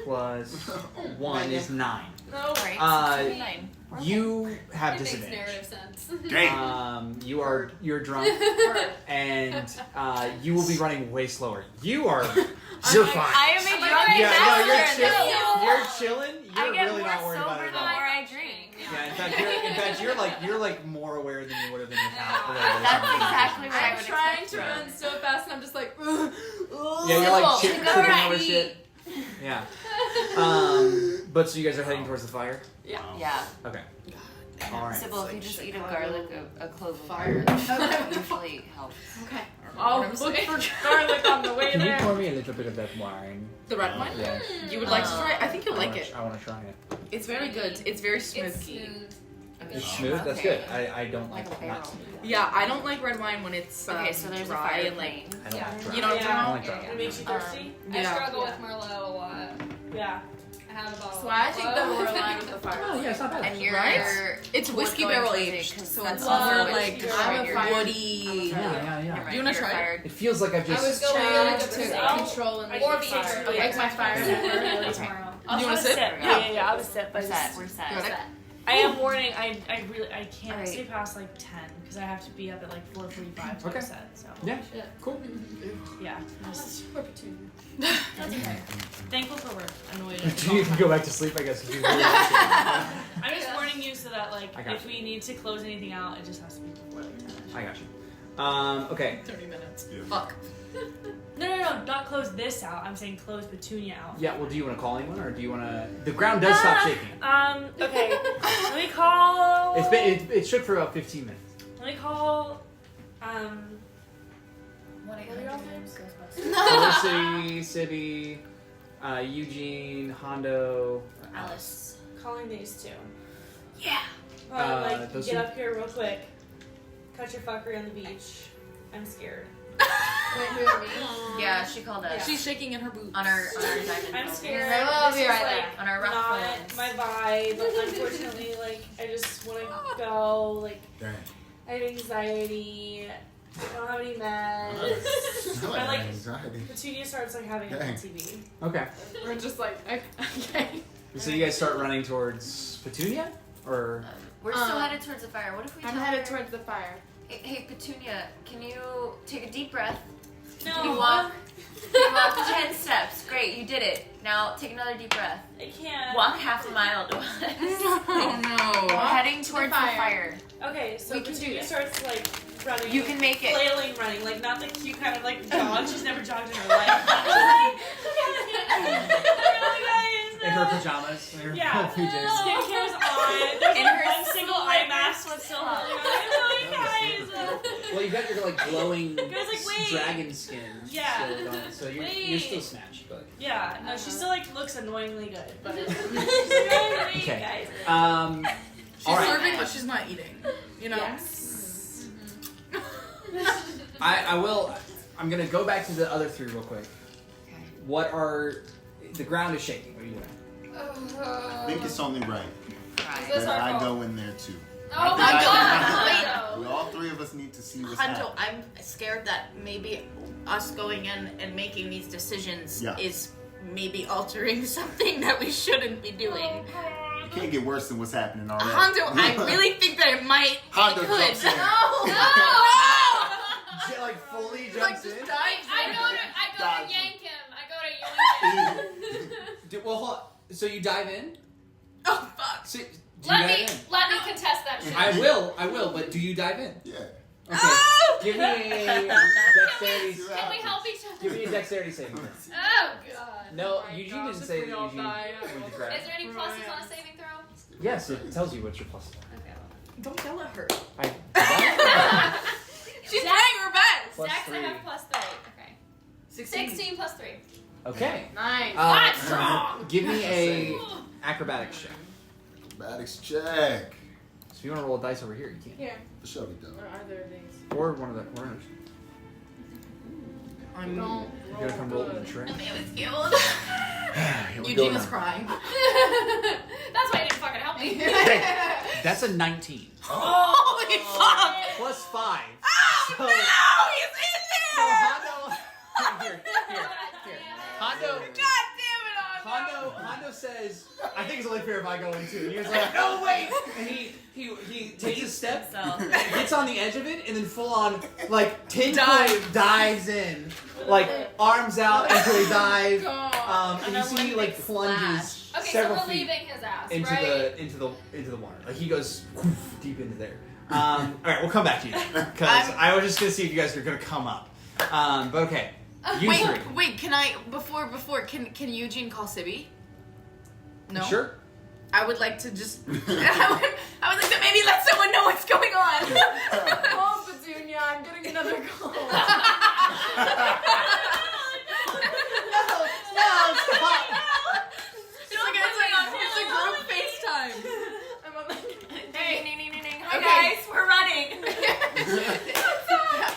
Plus 1 is 9. No. Alright, Uh, 69. You have It makes disadvantage. narrative sense. You're drunk, and you will be running way slower. You're fine. I am a drunk Yeah, no, you're master. chilling. You're chilling. I You're get really more not worried about sober it the at more all. I drink. Yeah, in fact, you're like more aware than you would have been without. That's exactly what I I'm would trying expect to from run so fast, and I'm just like. Yeah, you're like tripping over shit. Yeah. But so you guys are heading towards the fire? Yeah. Yeah. Okay. All right. Sybil, if you just eat a garlic, a clove of Fire. garlic usually helps. Okay. I'll I'll look for garlic on the way Can you there. pour me a little bit of that wine? The red wine? Yes. You would like to try it? I think you'll like it. I want to try it. It's very good. It's very It's smoky. smooth. It's smooth. That's Okay. good. I don't Like like a barrel. not smooth. Yeah, I don't like red wine when it's Okay, so there's a dry fire and like. plane. I don't Yeah. like dry. You know what I'm Yeah. I don't talking like Yeah, dry. It makes you thirsty? I Yeah. struggle Yeah. with Merlot a lot. Yeah. I have a bottle. So I think the more line with the fire. Oh yeah, it's not bad. And you're Right? It's whiskey going barrel towards it, aged, 'cause so that's it's also more whiskey like barrel. I'm a fire. woody. Yeah. Never Do you wanna mind, try it? you're fired. It feels like I've I was just. going Yeah. to I'll- control and I make can it be fire. sure. Like my fire. Okay. I'll You have wanna a sip? sip. Yeah. Yeah, I'll have a sip. We're set. We're set. You want it? I am warning. I can't Alright. stay past like 10 because I have to be up at like 4:45 Okay. to set. So Yeah. Cool. yeah, just That's okay. thankful for work. Annoyed. Do you go back to sleep? I guess. If you I'm just warning you so that like I got if you. we need to close anything out, it just has to be before like 10. I got you. Okay. 30 minutes. Yeah. Fuck. No, not close this out. I'm saying close Petunia out. Yeah. Well, do you want to call anyone, or do you want to? The ground does stop shaking. Okay. Let me call. It's been. It shook for about 15 minutes. Let me call. 1-800-GHOSTBUSTERS. Felicity, Sibby, Eugene, Hondo, Alice. Calling these two. Yeah. Like those get two? up here real quick. Cut your fuckery on the beach. I'm scared. Wait, who are we? Yeah, she called us. Yeah. She's shaking in her boots. on our diamond. I'm phone. scared. I'll This be is, right like, there. On our rough not plans. my vibe. Unfortunately, like I just want to go. Like Dang. I have anxiety. I don't have any meds. No I like anxiety. Petunia starts like having a Dang. TV. Okay. We're just like, okay. So you guys start running towards Petunia, or We're still headed towards the fire. What if we I'm tell headed her- towards the fire. Hey, Petunia, can you take a deep breath? No, You walk 10 steps. Great, you did it. Now take another deep breath. I can't. Walk half a mile to us. Oh We're no. heading towards the fire. fire. Okay, so We can do Petunia it. starts like running. You can make it. flailing running, like not the cute kind of like jog. She's never jogged in her life. in her pajamas, in her Yeah. PJs. Skincare's on. There's In like her one single eye mask was still holding on. Well, you got your like glowing Guys, like, wait. dragon skin. Yeah. still going, so you're Wait. still snatched, but Yeah, no, she still like looks annoyingly good, but okay. guys. She's All right. serving, but she's not eating. You know. Yes. I will. I'm gonna go back to the other three real quick. Okay. What are the ground is shaking? What are you doing? I think it's only right Right. That's that our I fault. go in there too. Oh I my think god! We all three of us need to see what's Hunter, happening. I'm scared that maybe us going in and making these decisions Yeah. is maybe altering something that we shouldn't be doing. You can't get worse than what's happening already. Hondo, I really think that it might. Hondo it could. jumps in. Like fully Like, jumps in. just I dives go in. to Dodge. yank him. I go to yank him. Well, hold on. So you dive in. Oh fuck! So, do you Let dive me in? contest that shit. I will. But do you dive in? Yeah. Okay. Oh! Give me a dexterity. Can we help each other? Give me a dexterity saving throw. Oh god. No, Oh my Eugene gosh, didn't if say we that all Eugene die, I went to will- grab. Is there any pluses on a saving throw? Yes, it tells you what your plus is. Okay. Don't yell at her. She's trying her best. Plus Dex, I 3. have plus 3. Okay. 16 plus 3. Okay. Nice. I'm strong. Give me a acrobatics check. Acrobatics check. So if you want to roll a dice over here, you can. Here. The show be done. Or either of these. Or one of the orange. I'm. Don't You gotta come roll with the tray. It was killed. Here we go Eugene is now. crying. That's why you didn't fucking help me. That's a 19. Holy fuck! Plus 5. Oh So- no! He's in So there! Hondo. Here. Hondo. God damn it, Hondo! Hondo says, I think it's only fair if I go in too. And he was like, no, wait! And he takes a step, gets on the edge of it, and then full on, like, 10 dives in. Like, arms out until he dives. And you see, like, plunges Okay, so several we're feet leaving his ass, into right? the water. Like, he goes deep into there. Alright, we'll come back to you. Because I was just going to see if you guys are going to come up. But okay. You three. Wait, can I, before, can Eugene call Sibby? No. Sure. I would like to just. I would like to maybe let someone know what's going on. Oh, Petunia, I'm getting another call. No, stop. It's a group FaceTime. I'm on the... Hey. Hi guys, we're running.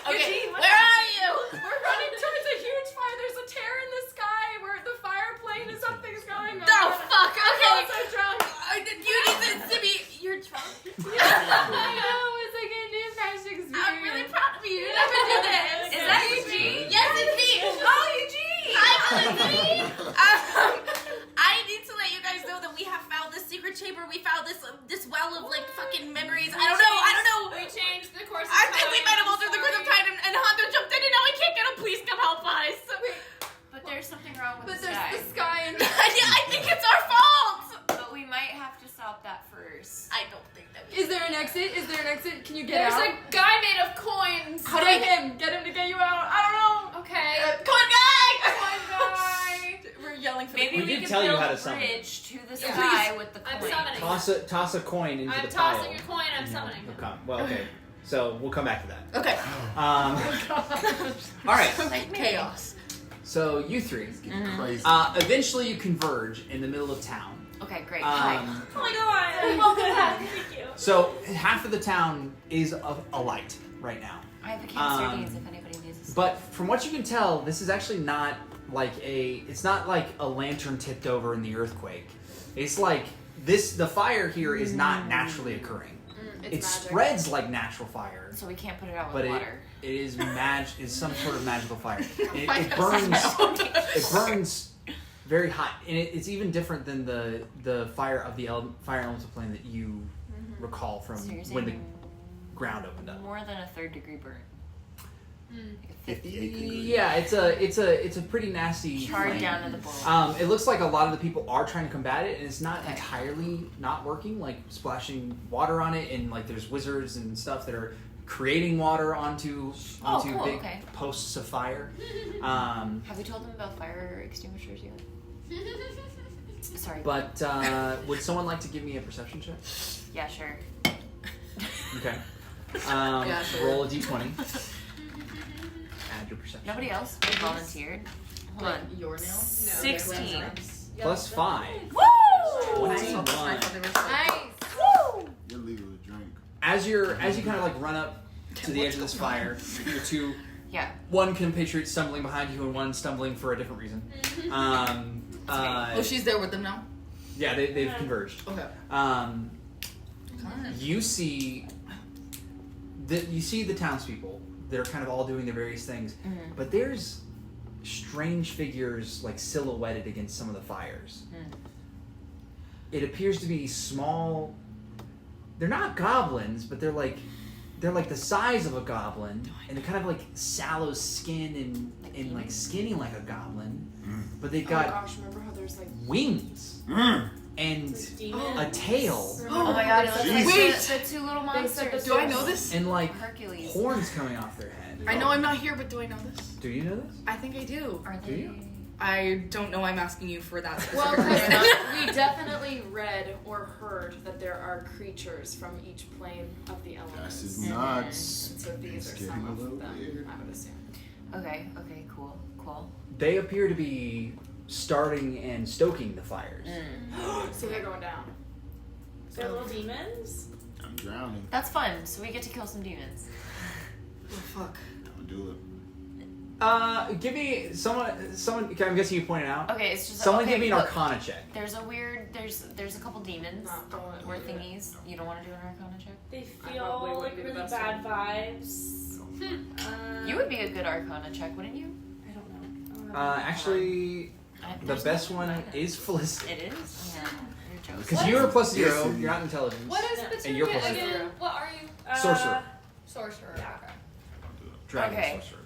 Okay, where are you? We're running towards a huge fire. There's a tear in the sky where the fire plane and something's going on. Oh, fuck, okay. I'm so drunk. You need to be. You're drunk. I know, it's like a new fresh experience. I'm really proud of you. You never do this. Is that Eugene? Yes, it's me. Oh, Eugene! Hi, Felicity. I need to let you guys know that we have found this secret chamber. We found this well of like fucking memories. I don't know. We changed the course of I time. think we might have altered the course of time, and Hondo jumped in, and now we can't get him. Please come help us. But there's something wrong with But the there's sky. the sky and... I think it's our fault. But we might have to stop that first. I don't think that we. Is there an exit? Is there an exit? Can you get There's out? a guy made of coins. How do I Get him! Get him to get you out! I don't know! Okay. Come on, guy! Bye! We're yelling for Maybe We we did could tell you build how to a summon. bridge to the Yeah. sky with the I'm coin. summoning. Toss a coin into I'm the pile. tossing a coin. I'm summoning He'll him. come. Well, okay. So we'll come back to that. Okay. All right. Like chaos. So you three, Crazy. eventually you converge in the middle of town. Okay, great. Hi. Um, Oh my god. Welcome back. Thank you. so half of the town is alight right now. I have a can of sardines if anybody needs a But from what you can tell, this is actually not like it's not like a lantern tipped over in the earthquake. It's like the fire here is not naturally occurring. It magic. spreads like natural fire, So we can't put it out but with water. it is is some sort of magical fire. It burns. It burns very hot, and it's even different than the fire of the fire elemental plane that you recall from So you're when the saying ground opened up. more than a 3rd degree burn. Like a 58 degrees. Yeah, it's a pretty nasty charred flame. down to the bone. It looks like a lot of the people are trying to combat it, and it's not Okay. entirely not working. Like splashing water on it, and like there's wizards and stuff that are creating water onto Oh, cool, big okay. posts of fire. Have we told them about fire extinguishers yet? Sorry. But would someone like to give me a perception check? Yeah, sure. Okay. Yeah, sure. Roll a d20. Add your perception. Nobody else volunteered? Hold on. Your nail? 16. Plus 5. Woo! 21. Nice! You're legal to drink. As you kind of like run up to the edge of this fire, your two, Yeah. one compatriot stumbling behind you and one stumbling for a different reason. Oh, she's there with them now? Yeah, they've converged. Okay. You see the townspeople. They're kind of all doing their various things, but there's strange figures like silhouetted against some of the fires. It appears to be small. They're not goblins, but they're like the size of a goblin, and they're kind of like sallow skin and like skinny like a goblin, but they've Oh got gosh, remember how there's like... wings and Demons. a tail Oh my god, it's like Wait. the 2 little monsters. Do I know this? and like Hercules. horns coming off their head. I know I'm not here, but do I know this? Do you know this? I think I do. Are Do they? you? I don't know. I'm asking you for that Well, specific because reason. we definitely read or heard that there are creatures from each plane of the That's elements. his And nuts. so these are It's getting some a of little them, weird. I would assume. Okay, cool. They appear to be starting and stoking the fires. So they're going down. They're little demons. I'm drowning. That's fun. So we get to kill some demons. Oh, fuck. I'm gonna do it. Give me someone. Okay, I'm guessing you pointed out. Okay, it's just Someone okay, give me an look, Arcana check. There's a couple demons No, don't let me or do it. thingies. You don't want to do an Arcana check? They probably feel wouldn't like be the really best bad vibes. You would be a good Arcana check, wouldn't you? I don't know. Actually, the There's best no- one is Felicity. It is. Yeah, you're joking. Because you are plus 0. Yes, You're not intelligence. What is the And you're two plus again? zero. What are you? Sorcerer. Sorcerer. Yeah. Okay. Dragon Okay. sorcerer.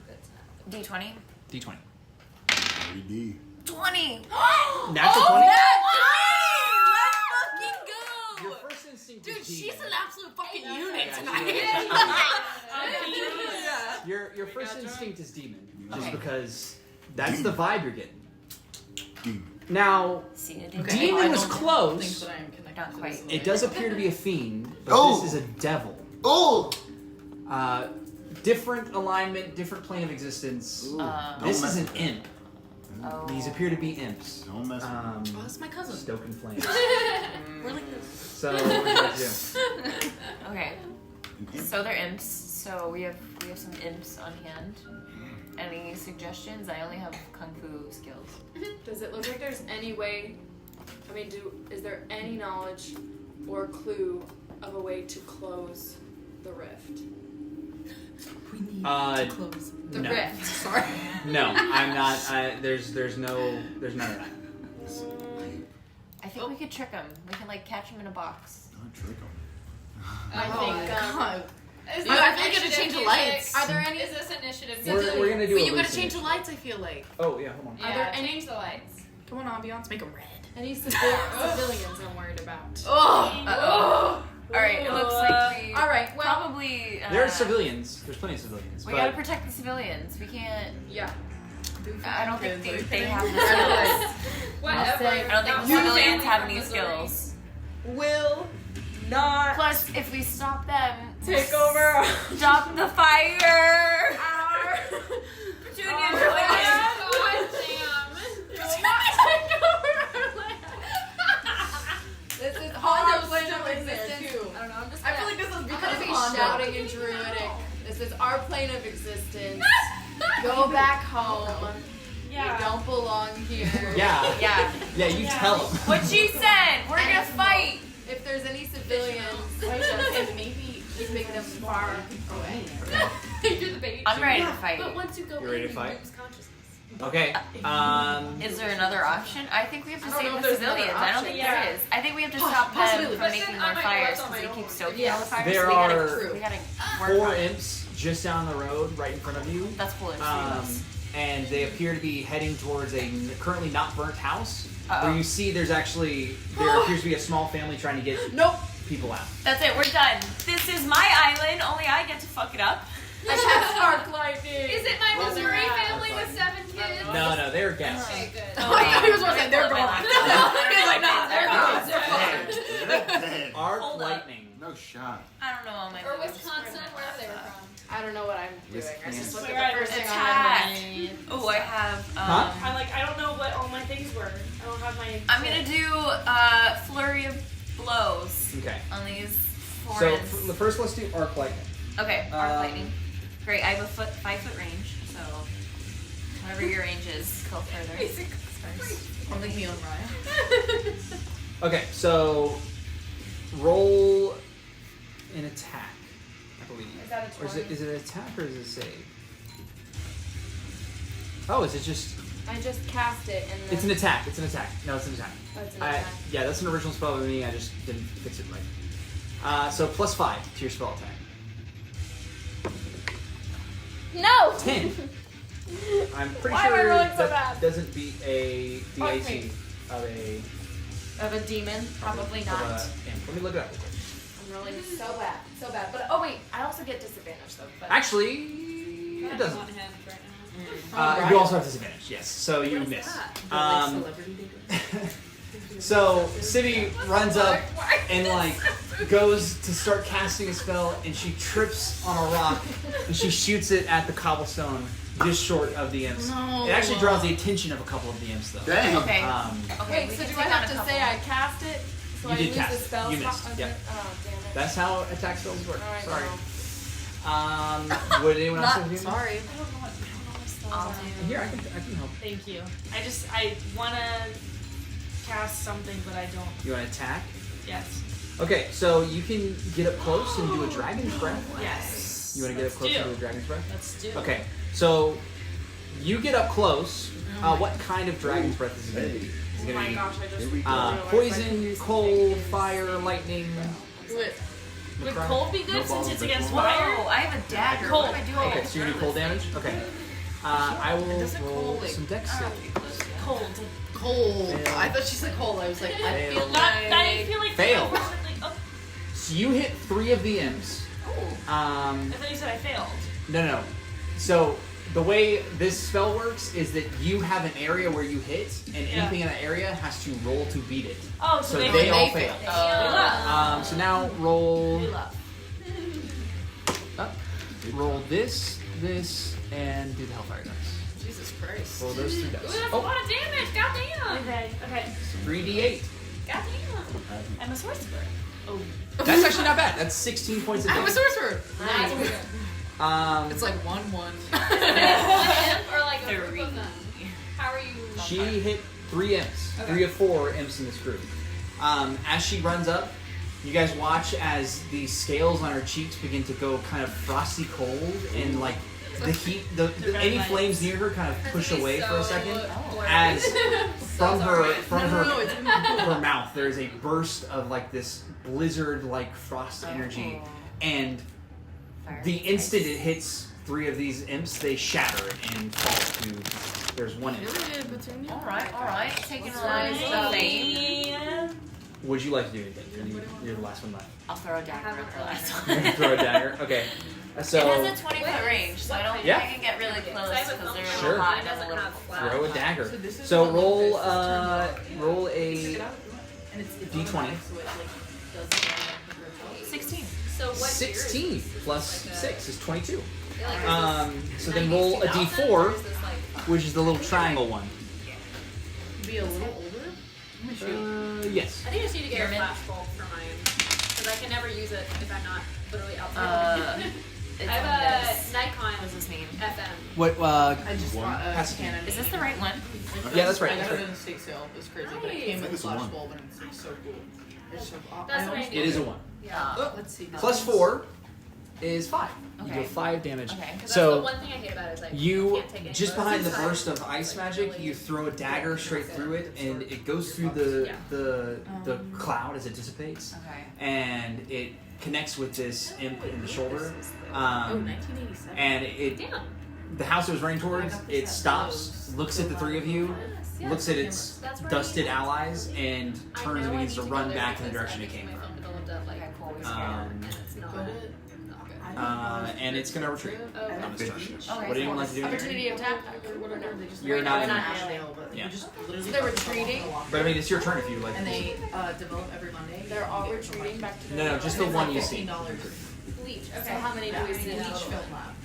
D20. D20. 3D. 20. Natural 20. Let's fucking go! Your first instinct Dude, is she's demon. an absolute fucking unit Yeah, tonight. Your first instinct is demon, just Okay. because that's the vibe you're getting. Demon. Now, See, demon was think close. that I am connected Not to quite. this It does appear to be a fiend, but Oh! this is a devil. Oh! Different alignment, different plane of existence. Ooh, don't This mess is an with that. imp. Oh. These appear to be imps. Don't mess with Oh, that's my cousin. Stoking flames. We're like this. So, what do you guys do? Okay. it. So they're imps. So we have some imps on hand. Any suggestions? I only have kung fu skills. Does it look like there's any way? I mean, is there any knowledge or clue of a way to close the rift? We need Uh, to close The No. rift. Sorry. No, I'm not. There's none of that. I think we could trick them. We can like catch them in a box. Don't trick 'em. I Oh think. my God. Is I this think you gotta initiative change the music? lights. Are there any? Is this initiative We're music? gonna do But a you gotta loose change the initiative. lights, I feel like. Oh yeah, hold on. Are Yeah, there any- change the lights. Come on, ambiance, make them red. Any civilians I'm worried about? Oh! Uh-oh. All right. It looks like we All right. Well. probably. There are civilians. There's plenty of civilians. We but gotta protect the civilians. We can't. Yeah. I don't think they have the Anyways. skills. Whatever. I don't think the You civilians family have from any Missouri. skills. Will not Plus, if we stop them, Take over. stop the fire. Petunia, Oh, join us. God This is Hondo's our plane still of in there, existence. too. I don't know. I'm just. I feel like this is I'm because gonna of be Hondo. shouting in Druidic. This is our plane of existence. Go back home. You don't belong here. Yeah. Yeah. Yeah, you tell them. What she said. We're gonna fight. If there's any civilians, just maybe keeping them far away. You're the baby. I'm ready to fight. But once you go You ready in, to fight? you lose consciousness. Okay. Is there another option? I think we have to I don't know save if the there's another civilians. I don't option. think Yeah. there is. I think we have to stop them possibly. from But making then I more might fires collect all because my they keep own. stoking Yes. all the fires. There so are we gotta work 4 on it. imps just down the road, right in front of you. That's cool. And they appear to be heading towards a currently not burnt house. Uh-oh. Where you see there appears to be a small family trying to get people out. That's it. We're done. This is my island. Only I get to fuck it up. I cast spark lightning. Is it my Well, Missouri they're at- family with 7 kids? No, they're guests. Okay, good. Oh, wait. He was gonna say, they're gone. He's like, nah, they're gone. They're dead. Arc Hold up. lightning. No shot. I don't know all my Or moves. Wisconsin, wherever they were from. I don't know what I'm doing. I just looked Where at I the first thing attack. on my mind. Oh, I have. Huh? I'm like, I don't know what all my things were. I don't have my. I'm gonna do flurry of blows Okay. on these So foreigns. first, let's do arc lightning. Okay, arc lightning. Great. I have a 5-foot range, so whatever your range is, go further. Or like me on Ryan. Okay, so roll an attack, I believe. Is that a Or is 20? it an attack or is it a save? Oh, is it just? I just cast it and then. It's an attack. It's an attack. No, it's an attack. Oh, it's an attack. Yeah, that's an original spell with me. I just didn't fix it right. So +5 to your spell attack. No! 10. I'm pretty Why am I sure rolling so that bad? doesn't beat the Fuck AC me. of a Of a demon? Probably of not. imp. Let me look it up real quick. I'm rolling so bad. So bad. But oh wait, I also get disadvantage though. But Actually, it doesn't. You also have disadvantage. Yes, so you miss. So Sibby runs up and like goes to start casting a spell, and she trips on a rock, and she shoots it at the cobblestone just short of the imps. No. It actually draws the attention of a couple of the imps, though. Dang. Okay. wait, Okay. we so can do I take have on a to couple. say I cast it? So You I did lose cast the it. spell You slot? missed. Okay. Yep. Oh damn it. That's how attack spells work. Alright, Sorry. well. Would anyone else Not have anything? sorry. I'll do. Here, I can help. Thank you. I want to cast something, but I don't. You want to attack? Yes. Okay, so you can get up close and do a dragon's breath. Yes. You want to get up close and do a dragon's breath? Let's do it. Okay, so you get up close. What kind of dragon's breath is it going to be? Is Oh it my going to gosh, I just Here we go. realized I can poison, use cold, something. fire, lightning? Would cold be good No since balls, it's no against balls. fire? Whoa, I have a dagger. Cold. What am I doing? Okay, so you do cold damage? Okay. I will Does it roll cold, like- some dex I don't have to save. be close to that. Cold. Cold. Fail. I thought she said cold. I was like, I Fail. feel Not, I like. feel like Fail. unfortunately- Oh, So you hit 3 of the imps. I thought you said I failed. No. So the way this spell works is that you have an area where you hit, and anything in that area has to roll to beat it. Oh, So they they all fail. fail. So now roll. We love. Roll this, and do the Hellfire dice. Jesus Christ. Roll those 3 Ooh, dice. that's a lot of damage. Goddamn. Okay. 3d8. Goddamn. I'm a sorcerer. That's actually not bad. That's 16 points of I'm a damage. sorcerer. It's like 1-1. Or like a group of them. How are you? She hit 3 imps. 3 of 4 imps in this group. As she runs up, you guys watch as the scales on her cheeks begin to go kind of frosty cold, and like the heat, any flames near her kind of push away for a second. As from her mouth, there is a burst of like this blizzard-like frost energy, and the instant it hits 3 of these imps, they shatter and fall to. There's 1 imp. Alright. Taking a rise to fame. Would you like to do anything? You're the last one left. I'll throw a dagger at the last one. Throw a dagger. Okay. So it has a 20-foot range, so I don't think I can get really close because they're a Sure. little hot and I'm a little throw a dagger. So roll a d20. 16. So what 16 plus 6 is 22. So then roll a d4, which is the little triangle one. Be a little older? Yes. I think I just need to get a flash bulb for mine because I can never use it if I'm not literally outside. I have a Nikon. What's this mean? FM. What? I just bought a Pass it. Canon. Is this the right one? Yeah, that's right. I That's got it right. in a estate sale. It was crazy, but it came with a flash bulb and it's so cool. It's so That's what I It is a 1. Yeah. Let's see. Plus 4 is 5. You Okay. deal 5 damage. Okay. That's the So one thing I hate about it is like you can't take any just of behind the those. burst of ice magic, you throw a dagger straight through it, and it goes through the cloud as it dissipates, Okay. and it connects with this imp in the shoulder. 1987. And Damn. the house it was running towards, it stops, looks at the 3 of you, looks at its dusted allies, and turns and begins to run back in the direction it came from. Okay, cool. And it's gonna retreat on this turn. Okay, What do anyone like to do? Opportunity attack. You're not in. Yeah. Yeah. They're retreating. But I mean, it's your turn if you like. And they develop every Monday. They're all retreating back to the No, just the one you see. $15. Bleach. Okay. So how many do we see? Bleach film lab.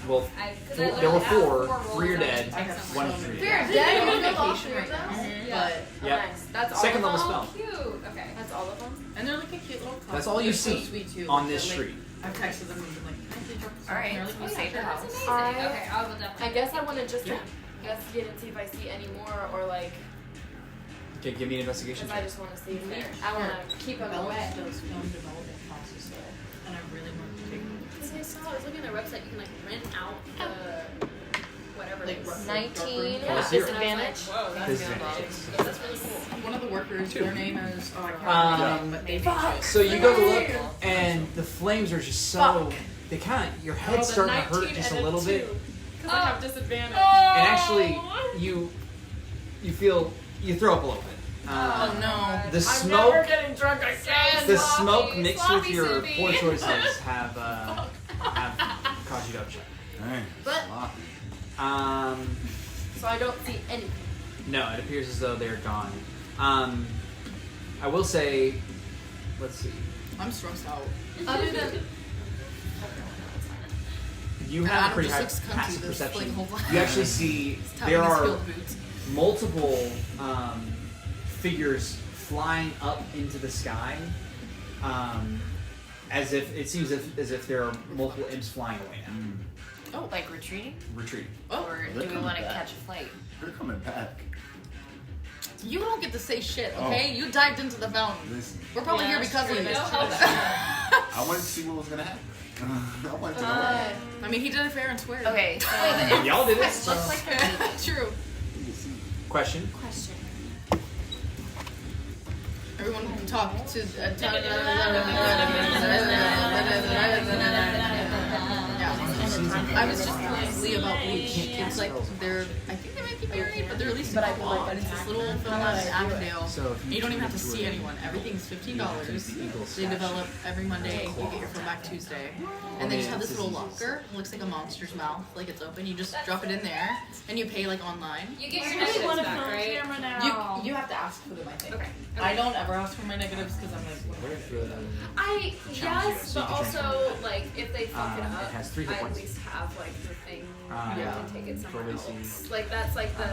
Well, there were 4. 3 are dead. 1 is retreating. We're dead. I'm We on go all vacation 3 right of now. them. But Yep. Nice. That's all Second of level them? spell. Cute. Okay. That's all of them? and they're like a cute little couple. That's all you They're so see sweet too. on Like, this they're street. Like, I've texted them and been like, "Can I please drop this off?" Alright, And they're like, we "Oh, yeah, saved the sure." house. That's I- amazing. Okay, I will definitely. I guess I want to just Yeah. investigate and see if I see any more, or like, Okay, give me an investigation. because I just want to see if they're, I want to keep them Bella away. does film development classes though, and I really want to take them. Because I saw, I was looking at their website, you can like rent out the whatever Like it is. 19 Plus 0. disadvantage. Whoa, that's Disadvantage. That's really cool. One of the workers, 2. their name is I can't remember their name, but they made shit. So you go to look, and the flames are just so. They kind of. Your head's starting to hurt just a little bit. Because I have disadvantage. And actually, you feel. You throw up a little bit. Oh no. The I'm smoke. never getting drunk again. The smoke mixed with sloppy your Subi. poor choices have caused you to upset. Dang, But- sloppy. So I don't see anything. No, it appears as though they're gone. I will say, let's see. I'm stressed out. Other than You Out have a of pretty the high 6 countries, passive there's, perception. like, a whole- You actually see Tiny there are skilled boots. multiple figures flying up into the sky, as if it seems as if there are multiple imps flying away now, Oh, like retreating? retreating. Oh, Or do they're we coming want to back. catch a flight? They're coming back. you don't get to say shit, Oh. okay? You dived into the fountain. Listen, We're probably here because of you. No help. I wanted to see what was gonna happen. I wanted to know. I mean, he did it fair and square. Okay, so Y'all did it. Looks like true. Question. question. Everyone can talk to. Yeah. I was just telling Lee about Bleach. It's like they're. I think they might get married, but they're releasing But I a can, law, like, and it's this attack little them. film out in Yeah, I do it. Avondale. So if And you don't even have to do see it, anyone. Everything's $15. the eagle's They statue. develop every Monday. You get your phone back Tuesday, and they just have this little locker. It looks like a monster's mouth, like it's open. You just drop it in there, and you pay like online. You get I your really negatives want a back, film right? camera now. You have to ask for them, I think. Okay. I don't ever ask for my negatives because I'm like, I Challenge yes, you, so but you can transform also it. like if they fuck it It up, has 3 hit I at points. least have like the thing Yeah. that can take it somewhere Releasing- else. Like that's like the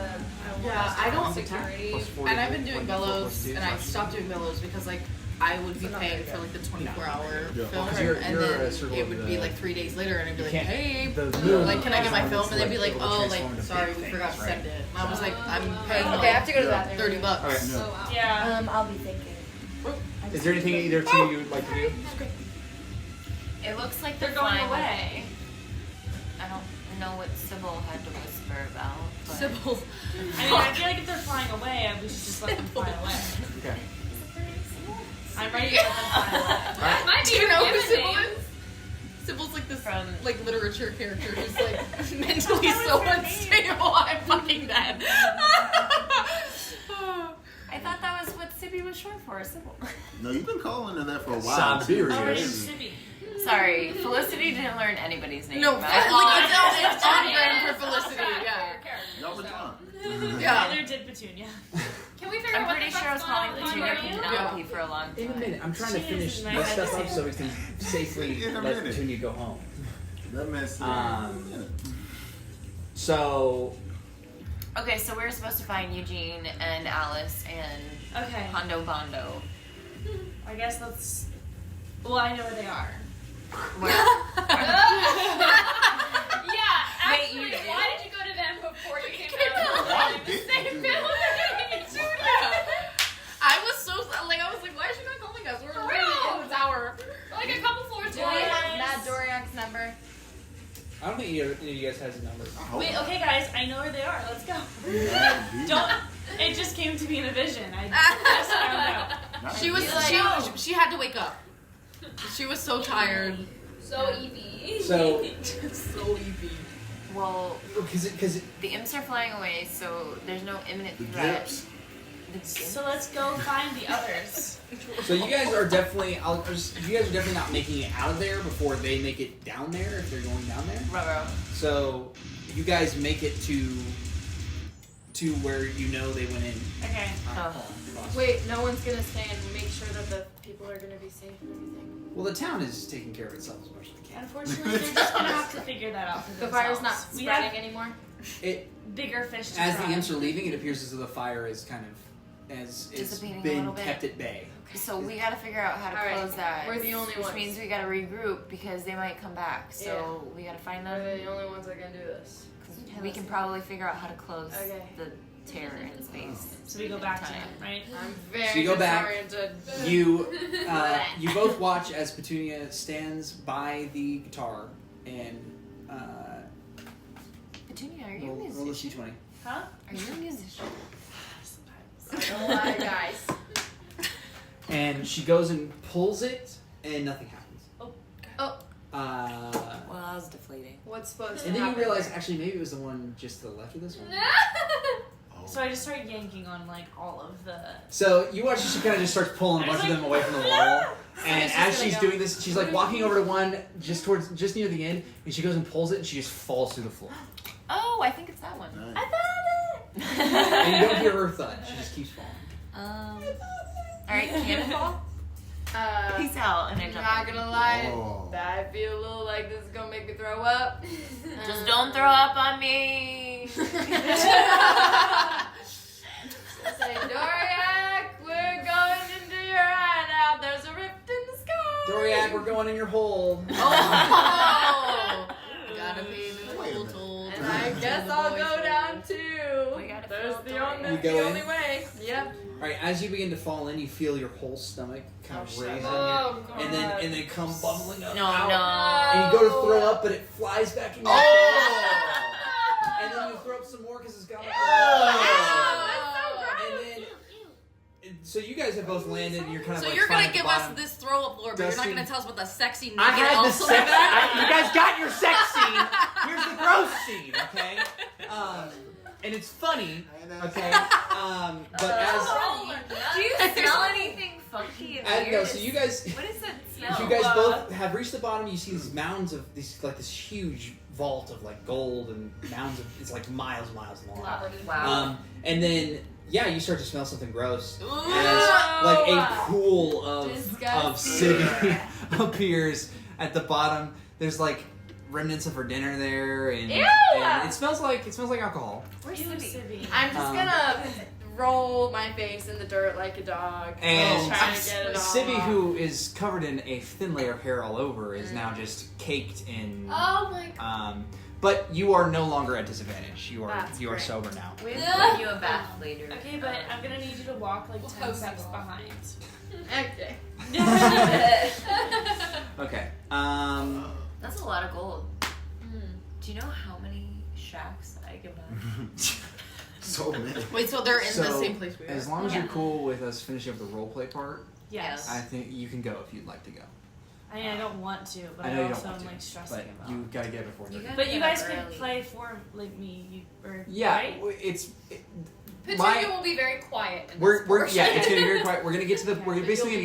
Yeah, I don't- security. Plus 40, and I've been doing 1d4 plus bellows, 2, and I stopped doing bellows because like I would be paying for like the 24-hour Yeah. film, Because you're and a then circle it of would the- be like 3 days later, and I'd be You like, can't- hey, the moon like can I get my is film? one And they'd be that's like, like oh, transformed like to sorry, big we forgot to things, send it. And I was like, I'm paying Okay, I like have to go to Yeah. that. $30. Alright. Yeah. Oh, wow. Yeah. I'll be thinking. Is there anything either two you would like to do? It looks like They're they're going flying away. I don't know what Sybil had to whisper about. But Sybil. I mean, I feel like if they're flying away, we should just let them fly away. Okay. I'm ready to let them fly away. That might be Do you your know who given Sybil name. is? Sybil's like this From- like literature character who's like mentally What so was her name? unstable. I'm fucking dead. I thought that was what Sibby was short for, Sybil. No, you've been calling her that for a while. Siberia. Oh, her name's Crazy. Sibby. Sorry, Felicity didn't learn anybody's name. No, from like, that. it's on brand for Felicity. Yeah. Y'all were drunk. Yeah. Neither did Petunia. Can we figure out I'm what pretty the sure I was fuck's calling going on Petunia for you? Penelope for a long In a time. minute. I'm trying to She finish is in my this head stuff the up same so we can safely In a let minute. Petunia go home. That mess. So, Okay, so we're supposed to find Eugene and Alice and Okay. Hondo Bondo. I guess let's. Well, I know where they are. Where? Yeah, Wait, actually, you did? why did you go to them before you came Why out? did Same you do building. I was so like I was like, why is she not calling us? We're already in the tower. Like a couple floors Do down. we have Matt Doriak's number. I don't think any of you guys has a number. Wait, okay, guys, I know where they are. Let's go. Don't. Don't. It just came to me in a vision. I just found out. She was she had to wake up. She was so tired. So Evie. So, So easy. Well, because the imps are flying away, so there's no imminent The threat. Gips. The Gips? So let's go find the others. So you guys are definitely, you guys are definitely not making it out of there before they make it down there if they're going down there. Ruh-roh. So you guys make it to where you know they went in. Okay. Oh. Wait, no one's gonna stay and make sure that the people are gonna be safe and everything. Well, the town is taking care of itself as much as it can. Unfortunately, they're just gonna have to figure that out for The themselves. fire's not We spreading have anymore. It bigger fish to as fry. the imps are leaving, it appears as though the fire is kind of it's Dissipating a been little bit. kept at bay. So we gotta figure out how to All right, close that. we're the only which ones. means we gotta regroup because they might come back. So we gotta find We're them. the only ones that can do this. 'Cause we can probably figure out how to close Okay. the terror in space. So we go back to Time. them, right? I'm very So you go back. disoriented. You both watch as Petunia stands by the guitar and Petunia, are you a roll a musician? d20. Huh? Are you a musician? Don't lie, guys. And she goes and pulls it, and nothing happens. Oh. Well, that was deflating. What's supposed to And then you happen? realize, actually, maybe it was the one just to the left of this one. So I just start yanking on like all of the. So you watch as she kind of just starts pulling a bunch of them away from the wall. And she's as gonna she's go. doing this, she's like walking over to one just near the end, and she goes and pulls it, and she just falls through the floor. Oh, I think it's that one. Nice. I found it. And you don't hear her thud; she just keeps falling. All right, cannonball. Peace out, and I I'm jump. not gonna lie. Oh. I feel a little like this is gonna make me throw up. Just don't throw up on me. Say, Doriak, we're going into your hideout. There's a rift in the sky. Doriak, we're going in your hole. Oh! Gotta pay the Wait a toll minute. toll. And I guess I'll go down too. We gotta There's fill the Doriak. only, You the go only in? way. Yep. All right, as you begin to fall in, you feel your whole stomach kind of raise on Oh, you, and then come bubbling up. No, out. no. And you go to throw up, but it flies back in your Oh! And then you throw up some more because it's got like. And then, so you guys have both landed, and you're kind of So like you're gonna flying give at the bottom. us this throw up floor, but you're not Dustin. gonna tell us what the sexy naked I had the also sex. You guys got your sex scene. Here's the gross scene, okay? and it's funny. Okay. But Do you smell anything funky and weird? no, so you guys. What is that smell? You guys both have reached the bottom. You see these mounds of these, like this huge vault of like gold and mounds of. It's like miles long. Wow. And then you start to smell something gross as like a pool of city appears at the bottom. There's like remnants of her dinner there, and it smells like alcohol. Where's Sibby? I'm just gonna roll my face in the dirt like a dog And trying to get it all Sibby, off. who is covered in a thin layer of hair all over, is now just caked in. Oh my god. But you are no longer at disadvantage. You are great. sober now. We'll give you a bath later. Okay, but I'm gonna need you to walk like 10 steps behind. Okay. Okay. That's a lot of gold. Do you know how many shacks I can buy? So many. Wait, so they're in the So, same place we are? as long as you're cool with us finishing up the roleplay part, Yes. I think you can go if you'd like to go. I mean, I don't want to, but I I, know you don't also want am to, like stressing but about. you gotta get it before you. But you guys Get up could early. play for like me, right? Petunia will be very quiet. In We're this portion. it's gonna be very quiet. We're gonna get to the we're basically gonna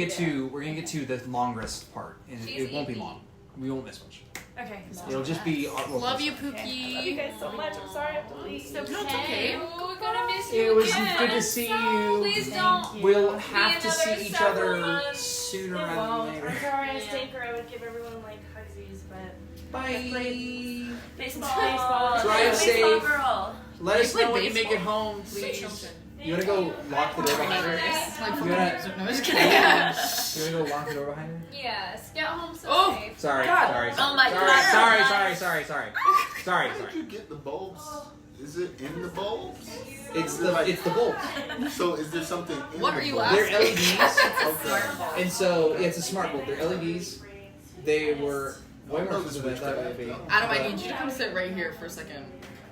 get to the longest part, and She's it won't be easy. long. We won't miss much. Okay. It'll just be our roleplay Love you, stuff. Pookie. Love you guys so much. I'm sorry I have to leave. It's okay. We're gonna miss you It was again. good to see you. Please don't. We'll Be have to another see each several other months. sooner Yeah, rather well, than I'm later. sorry I Yeah. stink, or I would give everyone like hugsies, but Bye. baseball. Drive Baseball safe. girl. Let us know when you baseball. make it home, please. You wanna go lock the door behind her? Like, You wanna- no, I'm just kidding. You wanna go lock the door behind her? Yes. Get home so Oh. safe. Sorry, God. sorry. Oh my sorry, God. sorry. Where did you get the bulbs? Is it in the bulbs? It's the bulb. So is there something in What the are you bulbs? They're LEDs, Okay. and so it's a smart bulb. They're LEDs. They were way more expensive than I thought they would be. Adam, I need you to come sit right here for a second,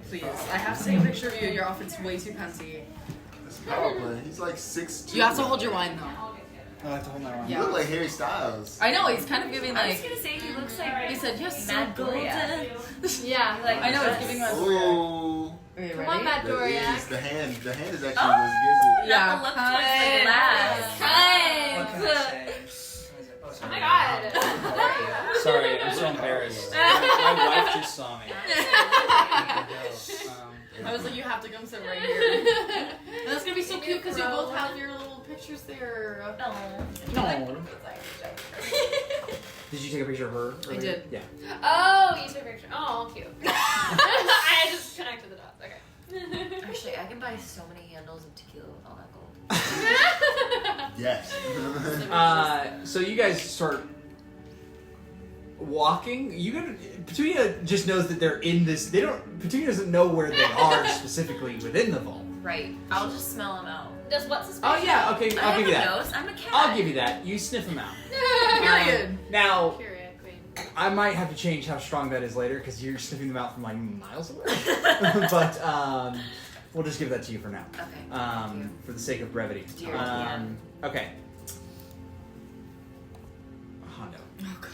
please. I have to take a picture of you. Your outfit's way too fancy. That's power play. He's like 6'2". You have to hold your wine though. I like to hold my arm. You look like Harry Styles. I know, he's kind of giving I was like. gonna say he looks like He said, "You're so Mad golden." Doria. Yeah. Like I know, it's giving us. Oh, Okay, Come ready? on, Matt that Doriak. is the hand. The hand is actually Oh. what gives it. Yeah. Look towards the glass. Oh my god. Sorry, I'm so embarrassed. My wife just saw me. I was like, you have to come sit right here. And that's gonna be so cute because you both have your little pictures there. No. Did you take a picture of her? I did. Yeah. Oh, you took a picture. Oh, cute. I just connected the dots. Okay. Actually, I can buy so many handles of tequila with all that gold. Yes. So you guys start walking. Petunia just knows that they're in this. Petunia doesn't know where they are specifically within the vault. Right. I'll just smell them out. Does what's his Oh yeah. Okay. I I'll give you have a that. nose. I'm a cat. I'll give you that. You sniff them out. Period. Now, Curia queen. I might have to change how strong that is later because you're sniffing them out from like miles away. But we'll just give that to you for now. Okay. For the sake of brevity. Dear DM. Okay. Hondo, Oh god.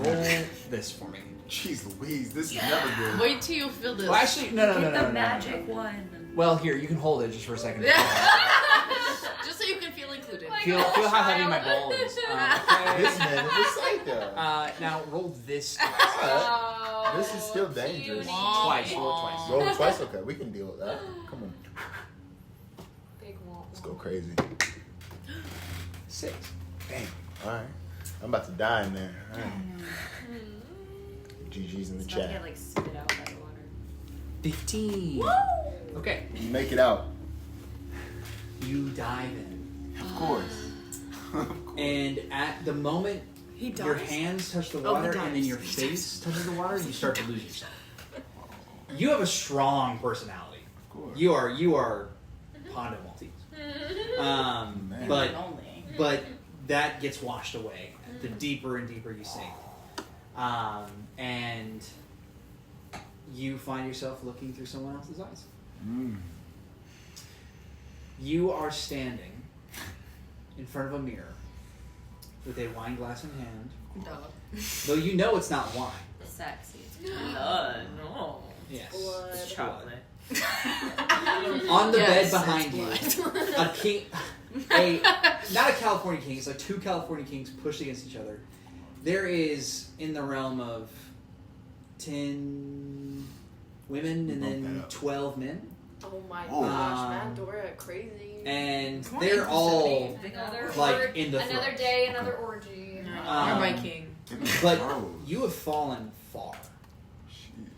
roll this for me. Jeez Louise, this is never good. Wait till you feel this. Well, actually, no. Get the magic one. Well, here, you can hold it just for a second. Just so you can feel included. Feel how heavy my ball is. Okay. This man is a psycho. Now roll this twice. Oh. This is still dangerous. Twice, roll twice. Roll twice, okay. We can deal with that. Come on, Big wall. let's go crazy. 6. Damn. All right. I'm about to die in there. All right. GG's in the It's not chat. get like spit out by the water. 15. Okay. You make it out, You dive in. of course. And at the moment He dies. your hands touch the Oh, he water dies. and then your face touches the water, you start to lose yourself. You have a strong personality. Of course. You are Pondo Maltese. Man. But that gets washed away the deeper and deeper you sink. And you find yourself looking through someone else's eyes. Mm. You are standing in front of a mirror with a wine glass in hand, Duh. though you know it's not wine. Sexy. No. Yes, Blood. it's Chocolate. On the Yes, bed behind it's you, blood. a king, not a California king, it's like two California kings pushed against each other. There is in the realm of 10 women and then 12 men. Oh my Oh. gosh, man, Dora, crazy. And Come on, they're it's all Another like in the another throes. day, another orgy. Or by king. But Oh, you have fallen far. jeez.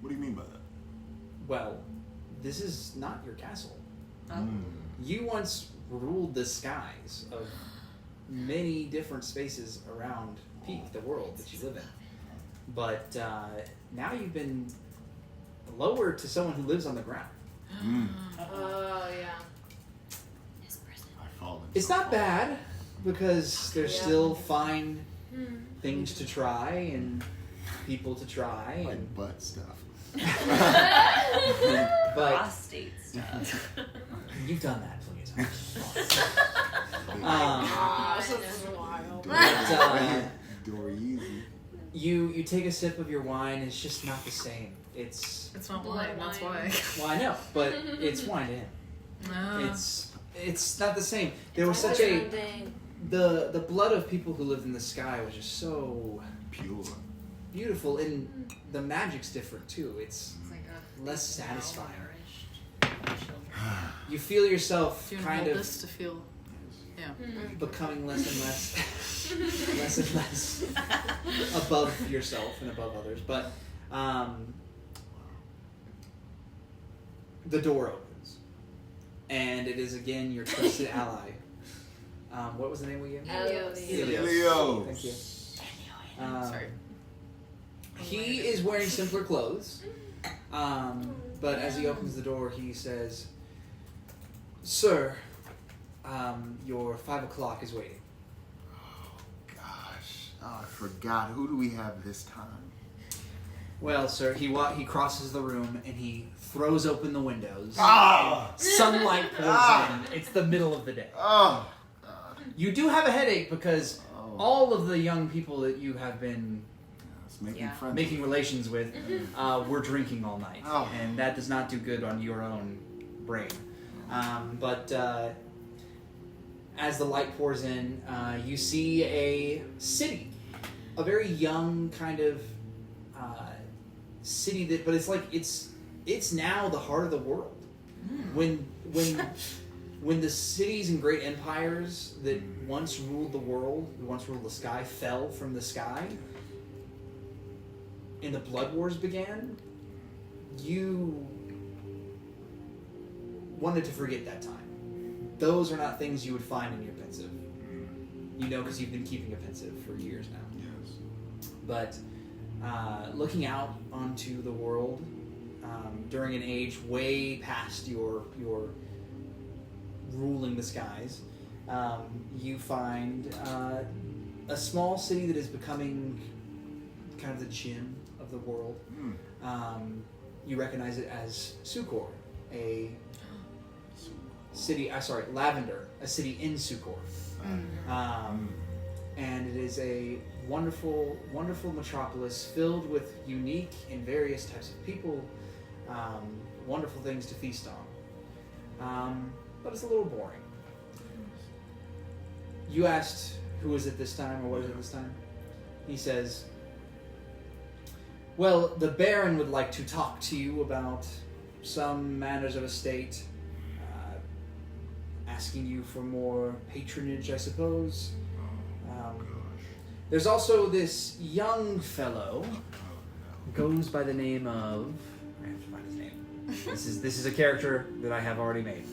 What do you mean by that? Well, this is not your castle. Mm. You once ruled the skies of many different spaces around Peak, the world that you live in. But now you've been lowered to someone who lives on the ground. Mm. Oh, yeah. I've fallen. It's so not far. bad because there's Yeah. still fine things to try and people to try, Like and butt stuff. but Prostate stuff. you've done that plenty of times. Gosh, this is wild. But, Door easy. you take a sip of your wine, it's just not the same. It's It's not Blood wine, that's wine. why. well, I know, but it's wine to him. No. It's not the same. There was such a the blood of people who lived in the sky was just so Pure. beautiful, and the magic's different too. It's It's like less satisfying. You feel yourself do you kind hold of this to feel? Yeah. becoming less and less, less and less above yourself and above others. But the door opens, and it is again your trusted ally. What was the name again? Helios. Helios. Leo. Thank you. Sorry. He is wearing simpler clothes, but as he opens the door, he says, "Sir, your 5 o'clock is waiting." Gosh. Oh, I forgot. Who do we have this time? Well, sir, he crosses the room and he throws open the windows. Ah! Sunlight pours Ah! in. It's the middle of the day. Oh. You do have a headache because Oh. all of the young people that you have been It's making Yeah. friends. making relations with were drinking all night, Oh. and that does not do good on your own brain. But as the light pours in, you see a city, a very young kind of city that, but it's like it's now the heart of the world. When the cities and great empires that once ruled the world, once ruled the sky, fell from the sky, and the blood wars began, you wanted to forget that time. Those are not things you would find in your pensive. You know, because you've been keeping a pensive for years now. Yes. But looking out onto the world during an age way past your ruling the skies, you find a small city that is becoming kind of the gem of the world. You recognize it as Sukor, a city. Lavender, a city in Sukor. And it is a wonderful, wonderful metropolis filled with unique and various types of people, wonderful things to feast on. But it's a little boring. You asked who is it this time, or what is it this time? He says, well, the Baron would like to talk to you about some matters of estate, asking you for more patronage, I suppose. There's also this young fellow who goes by the name of... I have to find his name. This is a character that I have already made.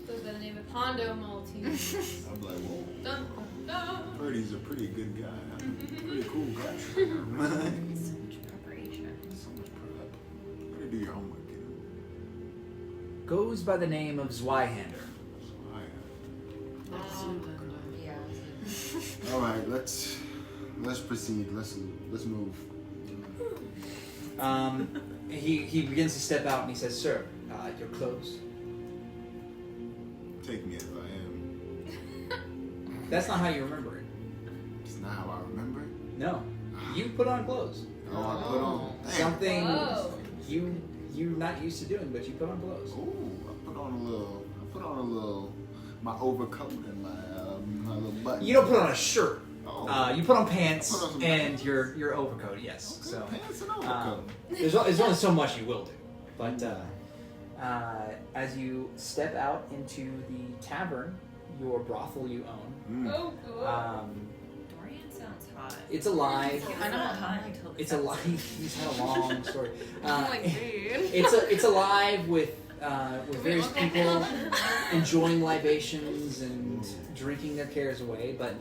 Goes by the name of Hondo Maltese. I'm like, whoa. Dun, dun. Heard he's a pretty good guy. Pretty cool guy. So much preparation. So much prep. Better do your homework, kid. Goes by the name of Zweihander. Yeah. All right, let's proceed. Let's move. He begins to step out and he says, "Sir, your clothes." Take me as I am. That's not how you remember it. It's not how I remember it. No, you put on clothes. Oh, I put on Something Whoa. you're not used to doing, but you put on blows. Ooh, I put on a little. My overcoat and my little button. You don't put on a shirt. Oh. You put on pants I put on some and pants. your overcoat. Yes. Okay, So pants and overcoat. there's only so much you will do, but as you step out into the tavern, your brothel you own, Oh, cool. Dorian sounds hot. it's alive. I know. It's alive. He's had a long story. Like, dude. It's alive with various people enjoying libations and drinking their cares away. But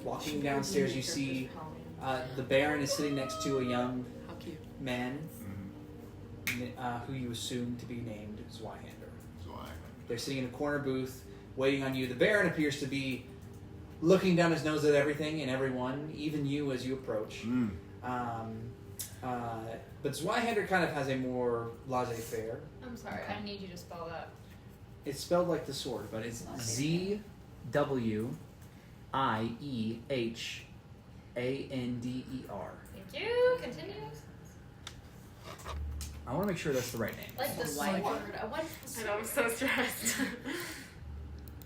walking downstairs, you see the Baron is sitting next to a young How cute. man who you assume to be named Zweihander. They're sitting in a corner booth waiting on you. The Baron appears to be looking down his nose at everything and everyone, even you as you approach. But Zweihander kind of has a more laissez-faire. I'm sorry, I need you to spell that. It's spelled like the sword, but it's ZWIEHANDER. Thank you. Continue. I want to make sure that's the right name. Like the sword. I want the I sword. know, I'm so stressed.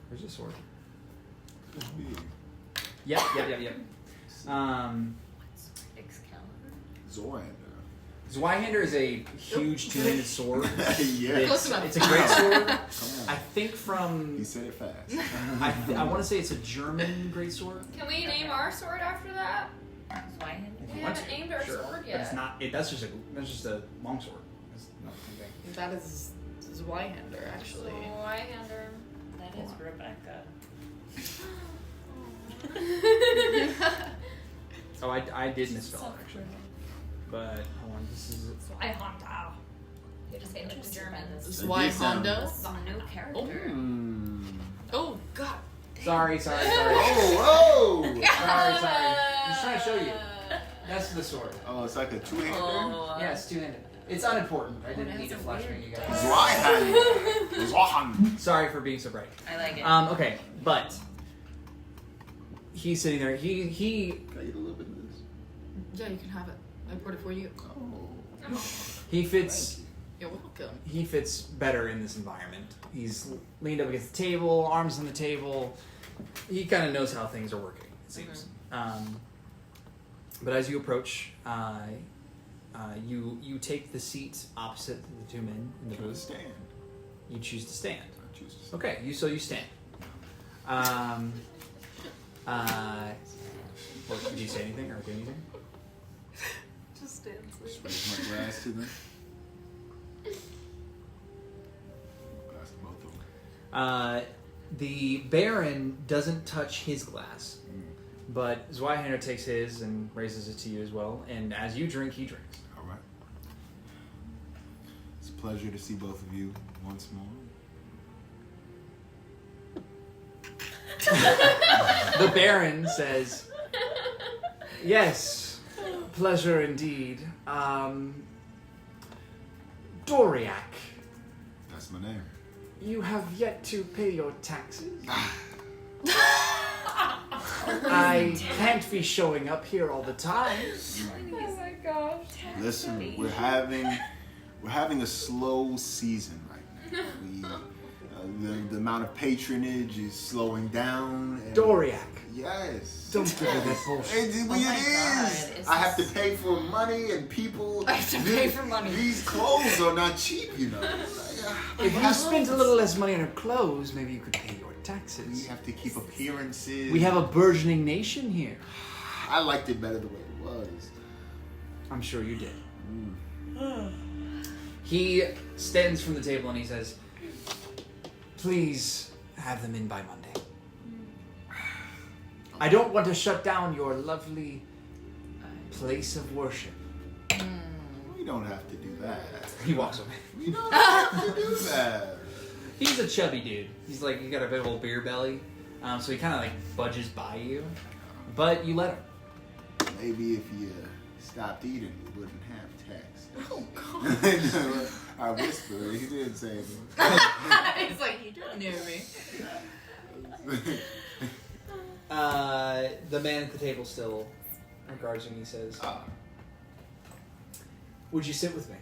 Where's the sword? Big. Yep. Excalibur. Zorander. Zweihander is a huge two-handed sword. Yes. Close enough. It's a great sword. Come I on. think from He said it fast. I want to say it's a German greatsword. Can we name our sword after that? Zweihander. If We you want haven't to. named our Sure. sword But yet. it's not. That's just a long sword. It's not the same thing. That is Zweihander, actually. Zweihander. That is Rebecca. Oh, I did misspell it actually. But hold on, this is. Zweihander. You just say like the Germans. Zweihander. This is a new character. Oh, God. Sorry. Oh, Sorry. I'm just trying to show you. That's the sword. Oh, it's like a two-handed. Yes, two-handed. It's unimportant. I didn't need to flash you guys. Zweihander. Sorry for being so bright. I like it. Okay, but he's sitting there. He Can I get a little bit of this? Yeah, you can have it. I poured it for you. Oh. he fits. You're welcome. He fits better in this environment. He's leaned up against the table, arms on the table. He kind of knows how things are working, it seems. But as you approach, you take the seat opposite the two men in the Can I booth. stand? You choose to stand. I choose to stand. Okay, you stand. Well, did you say anything or do anything? Just stand. Just raise my glass to them. Glass to both of them. The Baron doesn't touch his glass, but Zweihander takes his and raises it to you as well. And as you drink, he drinks. All right. It's a pleasure to see both of you once more. The Baron says, "Yes, pleasure indeed. Doriak, That's my name. you have yet to pay your taxes. I can't be showing up here all the time. Oh my gosh. Listen, we're having a slow season right now. The amount of patronage is slowing down. And Doriak, yes. don't give me that bullshit. It my God, is. I have to pay for money and people. I have to pay for money. These clothes are not cheap, you know. If you spent a little less money on your clothes, maybe you could pay your We taxes. have to keep appearances. We have a burgeoning nation here. I liked it better the way it was. I'm sure you did." He stands from the table and he says, "Please have them in by Monday. I don't want to shut down your lovely place of worship." We don't have to do that. He walks away. We don't have to do that. He's a chubby dude. He's got a big old beer belly. So he kind of budges by you. But you let him. Maybe if you stopped eating, we wouldn't have tax. Oh, God. I whispered. He didn't say anything. He's like, you didn't hear me. The man at the table still regards you and he says, Would you sit with me?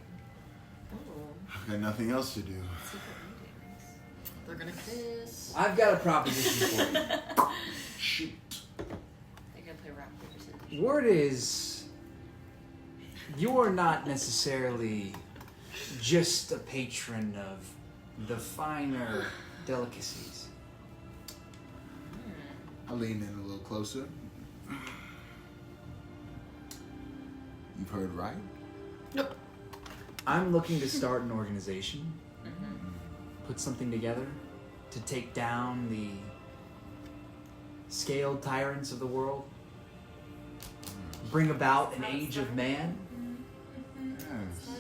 I've got nothing else to do. They're gonna kiss. I've got a proposition for you. Shoot. They're gonna play rock, paper, scissors. Word is, you're not necessarily just a patron of the finer delicacies. I lean in a little closer. You've heard right. I'm looking to start an organization, put something together to take down the scaled tyrants of the world, bring about an age of man. Yes.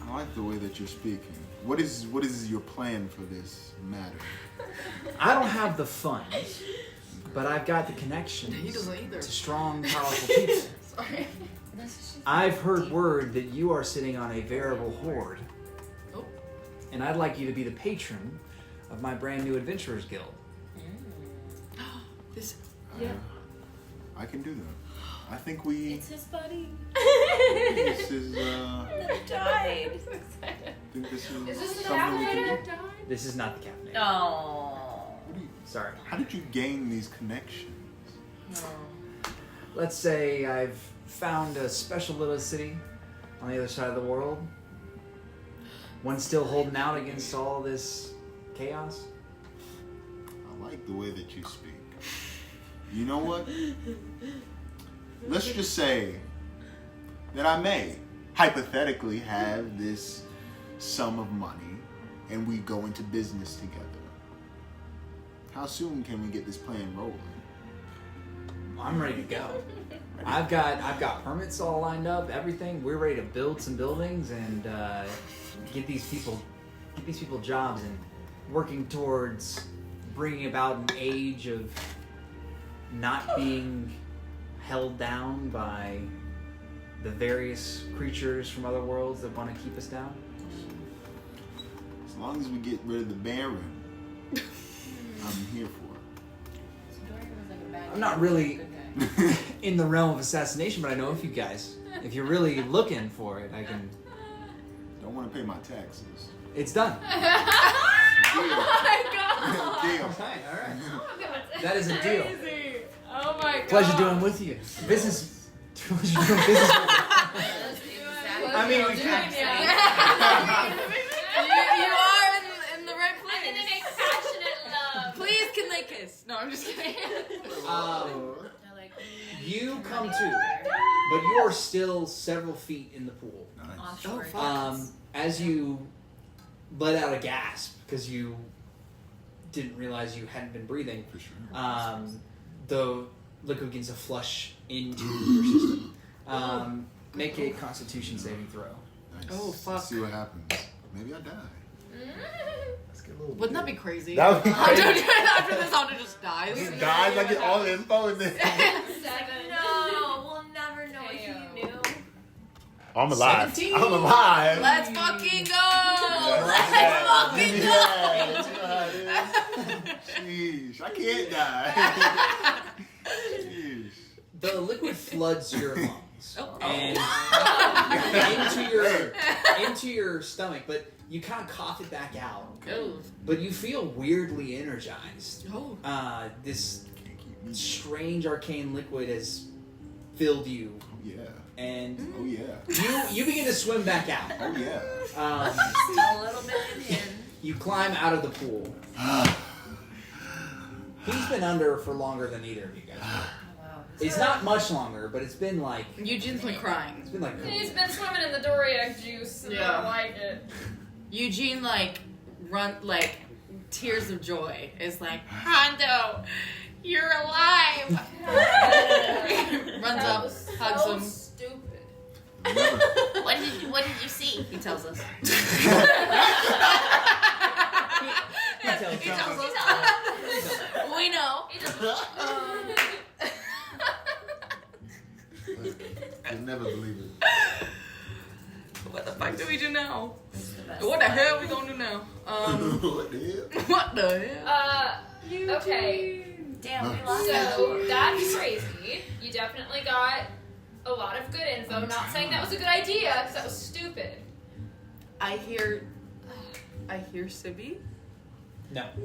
I like the way that you're speaking. What is your plan for this matter? I don't have the funds, but I've got the connections He doesn't either. to strong, powerful people. Sorry. I've heard word that you are sitting on a veritable hoard, Oh. and I'd like you to be the patron of my brand new Adventurers Guild. This. I can do that. I think we. It's his buddy. This is. Died. I think this is Is this the something we can caffeinator? do. This is not the caffeinator. Oh. What do you- Sorry. How did you gain these connections? Let's say I've found a special little city on the other side of the world. One still holding out against all this chaos. I like the way that you speak. You know what? Let's just say that I may hypothetically have this sum of money and we go into business together. How soon can we get this plan rolling? I'm ready to go. I've got permits all lined up, everything. We're ready to build some buildings and get these people jobs and working towards bringing about an age of not being held down by the various creatures from other worlds that want to keep us down. As long as we get rid of the Baron, I'm here for I'm not really in the realm of assassination, but I know a few guys. If you're really looking for it, I can. Don't want to pay my taxes. It's done. Oh my god. Deal. All right. Oh god. That is a deal. Crazy. Oh my god. Pleasure doing with you. Business. Pleasure doing business with you. I mean, we can. You are in the right And then they place. make passionate love. Please, can they kiss? No, I'm just kidding. They're like, You come to, but you are still several feet in the pool. Nice. offshore. As you let out a gasp because you didn't realize you hadn't been breathing, For sure. the liquid begins to flush into your system. Make a Constitution saving throw. Nice. Oh, fuck. Let's see what happens. Maybe I die. Let's get a little Wouldn't that be crazy? That would be Hunter, crazy. after this, Hunter just dies. He dies, I get all the info and then No, we'll never know if you knew. I'm alive. 17. I'm alive. Let's fucking go! Yeah. Let's fucking go! Sheesh, I can't die. Sheesh. The liquid floods your lungs Oh. and into your stomach, but you kind of cough it back out. Oh. But you feel weirdly energized. Oh. This Can't keep me. strange arcane liquid has filled you, Oh yeah. and Oh yeah. you begin to swim back out. Oh yeah. Still a little bit in. You climb out of the pool. He's been under for longer than either of you guys. Wow. It's not much longer, but it's been like Eugene's been crying. it's been like He's been swimming in the Doriac juice and I Yeah. don't like it. Eugene, tears of joy is like, Hondo, you're alive! Runs up, hugs him. Stupid. Never. What did you see? He tells us. He tells He us. tells us. We know. You'll never believe it. What the fuck do we do now? What the hell we gonna do now? What the hell? What the hell? Okay. Damn, we lost So that's crazy. You definitely got a lot of good info. Not saying that was a good idea, because that was stupid. I hear Sibby. No. No.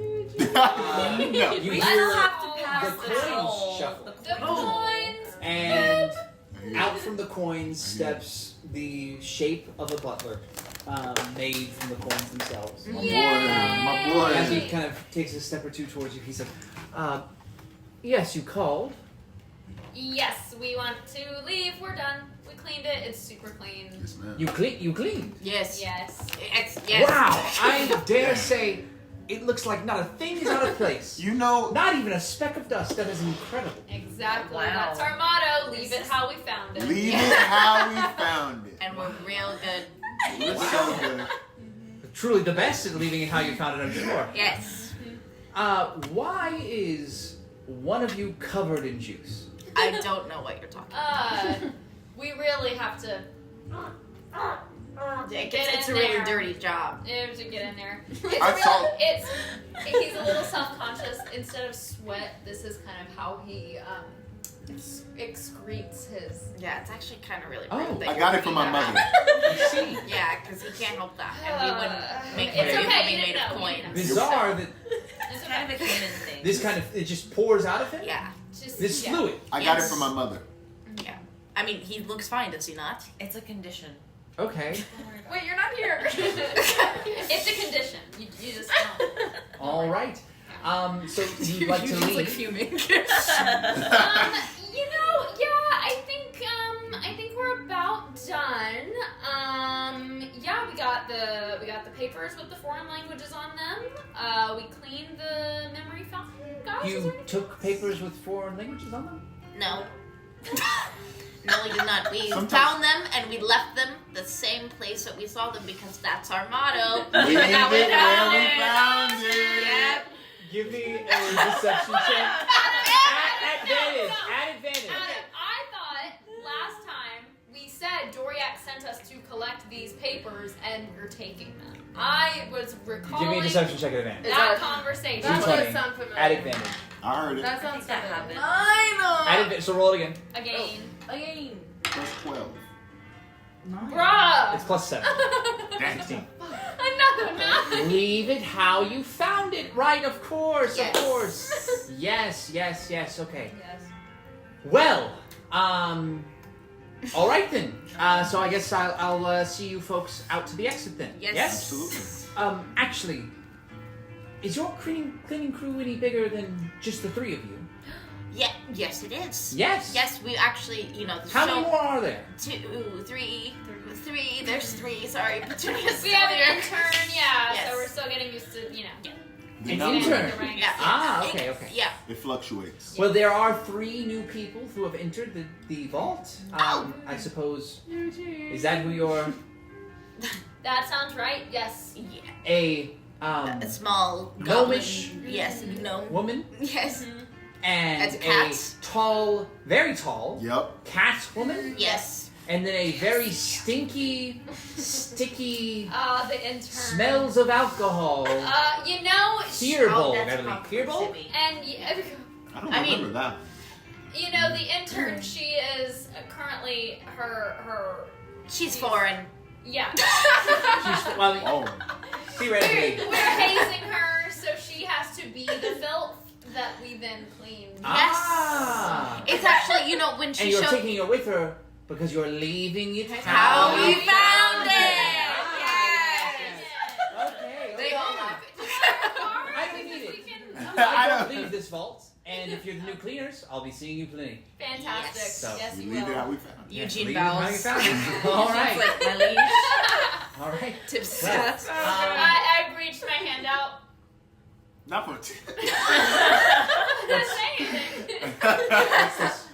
You We hear still have to the pass coins shuffle. The coins! And out from the coins steps the shape of a butler, made from the coins themselves. My boy. As he kind of takes a step or two towards you, he said, yes, you called. Yes, we want to leave. We're done. We cleaned it. It's super clean. Yes, ma'am. You cleaned? Yes. Yes. Yes. Wow, I dare say it looks like not a thing is out of place. You know, Not even a speck of dust. That is incredible. Exactly. Wow. That's our motto. Leave it how we found it. leave it how we found it. And we're real good. We're so good. Truly the best at leaving it how you found it, I'm sure. Yes. Why is one of you covered in juice? I don't know what you're talking about. We really have to It's a really dirty job. to get in there. It's I saw- he's a little self-conscious. Instead of sweat, this is kind of how he excretes his. Yeah, it's actually kind of really Oh, rude. that I you're got it from bringing my that mother. I see. up. Yeah, because he can't help that, and we wouldn't make It's it okay, you made didn't of know, you coins. Bizarre that It's Kind of okay. a canon thing. this kind of, it just pours out of him? Yeah, Just, This yeah. fluid. I got it Yes. from my mother. yeah. I mean, he looks fine, does he not? It's a condition. Okay. Wait, you're not here. It's a condition. You just don't. All right. So you'd like to He's like leave? fuming. I think we're about done. Yeah, we got the papers with the foreign languages on them. We cleaned the memory fountain. Guys, is there You anything took else? papers with foreign languages on them? No. No, we did not. We Sometimes- found them and we left them the same place that we saw them because that's our motto. Leave it That we where found we it. found it. Yep. Give me a deception check. At advantage. At advantage. Adam, I thought last time we said Doriak sent us to collect these papers and we're taking them. I was recalling Give me a deception check at advantage. that conversation. That D20. does sound familiar. At advantage. I heard it. That I sounds think that familiar. happened. At advantage. So roll it again. Again. Again. Plus 12. Bruh! It's plus 7. Dang. 16. Another 9. Leave it how you found it. Right, of course, Yes. of course. Yes, okay. Yes. Well, all right then. So I guess I'll see you folks out to the exit then. Yes. Absolutely. Actually, is your cleaning crew any bigger than just the three of you? Yeah. Yes, it is. Yes. Yes, we actually, the How show. many more are there? 2, 3. There's 3. Sorry, Petunia's We still have here. an intern, yeah, Yes. so we're still getting used to, The An number, intern. the ranks. Yeah. Ah, okay. Yeah. it fluctuates. Well, there are 3 new people who have entered the vault. I suppose. Is that who you're? That sounds right, yes. Yeah. A A small goblin. gnomish Yes, gnome. woman Yes. and As a cat. tall, very tall Yep. cat woman, Yes. and then a very stinky, sticky, The intern. smells of alcohol. Fearbowl, that's Natalie. proper Fearbowl? Sibby. And, I don't I mean- remember that. the intern, she is currently her, She's foreign. yeah. She's, well, Oh. theoretically. We're hazing her, so she has to be the filth that we then clean. Ah. It's actually, when And she you're showed taking her with her because you're leaving it how we you found it. Yes. Yes. Okay. They all love it. I don't need it. I I don't don't- leave this vault, and if you're the new cleaners, I'll be seeing you plenty. Fantastic. Yes. So, Yes, We you leave it will. how we found it. Eugene leave it how you bows. found it. All right. Like my liege. All right. Tips. Well, I reached my hand out. Not for Didn't say anything. what's this?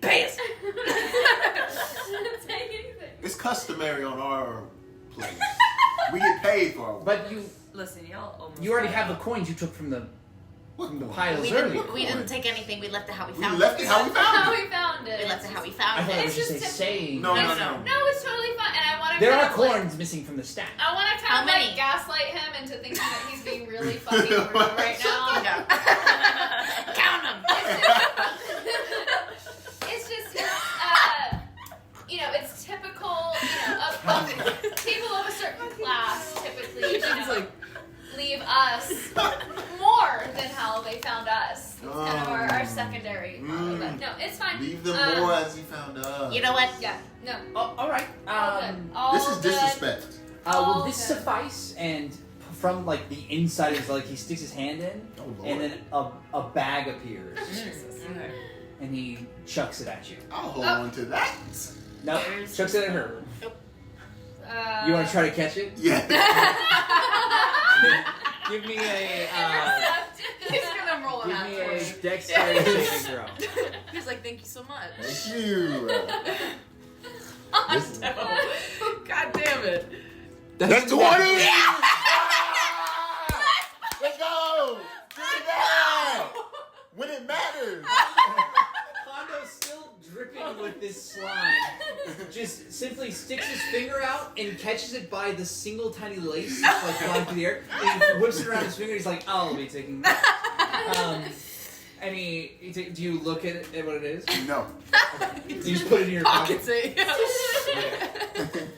Pay us. Didn't say anything. It's customary on our place. We get paid for our work. But Listen, y'all almost. you already got have the out. coins you took from the What the piles We earlier. didn't take anything. We left it how we We found left it how we How found it. we found it. We left it how we I found thought it it. was just a It's saying. No, No, no, no. no. No, it's totally fine, and I want to. There kind are of, like, coins missing from the stack. I want to How kind of many? like gaslight him into thinking that he's being really fucking rude right now. Count them. It's just secondary. Mm. No, it's fine. Leave them more as you found us. You know what? Yeah, no. Oh, all right. All good. All This is good. disrespect. Will all this good. suffice? And from like the inside of his, like he sticks his hand in, Oh, Lord. and then a bag appears, Okay. and he chucks it at you. I'll hold on to that. No, chucks it at her. Uh, You want to try to catch it? Yeah. Give me a He's gonna roll give an me for a you. dexterity saving throw. He's like, thank you so much. Thank you. This- God damn it. That's 20! Let's go! Get it down! When it matters! Hondo's still dripping with this slime. Just simply sticks his finger out and catches it by the single tiny lace that's like flying through the air. And he whips it around his finger. He's like, "I'll be taking that." And do you look at what it is? No. You just put it in your pocket. Pockets it. Okay.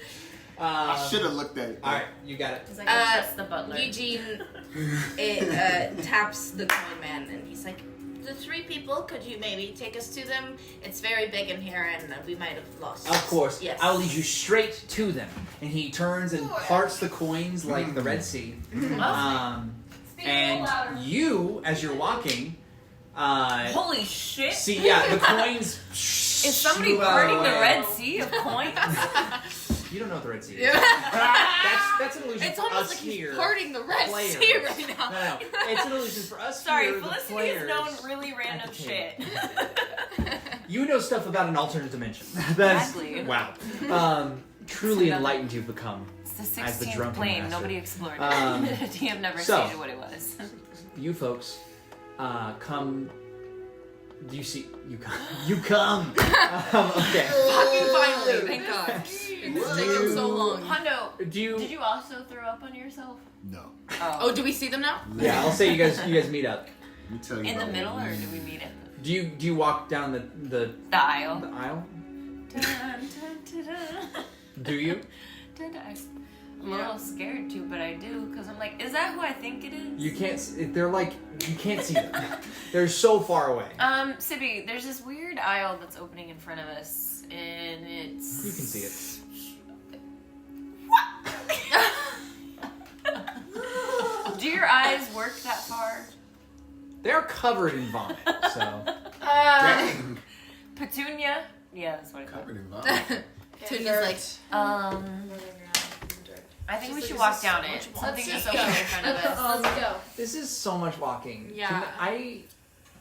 I should have looked at it. All right, you got it. It's like I trust the butler. Eugene taps the coin man and he's like, The 3 people, could you maybe take us to them? It's very big in here and we might have lost. Of course. Yes. I'll lead you straight to them. And he turns and parts the coins like the Red Sea. Speak a little And louder. you, as you're walking, Holy shit! see, the coins. Is somebody shoot out parting the away. Red Sea of coins? You don't know what the Red Sea is. Yeah. That's an illusion it's for almost us like here. he's parting the Red players. Sea right now. No, it's an illusion for us Sorry, here, the Felicity players. has known really random the shit. You know stuff about an alternate dimension. That's, Exactly. Wow. Truly enlightened you've become. It's the As the 16th drunken plane. master. Nobody explored it. Um, DM never so- stated what it was. You folks come. Do you see? You come. You come. Okay. Fucking finally, thank God. It's taken so long. Hondo, Do you? did you also throw up on yourself? No. Oh, do we see them now? Yeah, I'll say you guys meet up. Let me tell you In the about middle, what or we- do we meet in Do you walk down the the aisle? aisle? Dun, dun, dun, dun. Do you? Dun, dun. I'm a little scared too, but I do, because I'm like, is that who I think it is? You can't. They're like you can't see them. They're so far away. Sibby, there's this weird aisle that's opening in front of us, and it's... You can see it. Do your eyes work that far? They're covered in vomit. So Dang. Petunia? Yeah, that's what I thought. Covered in vomit. Tunia's like, I think we should walk down it. Something just opened in front of us. Let's go. this is so much walking. Yeah. Can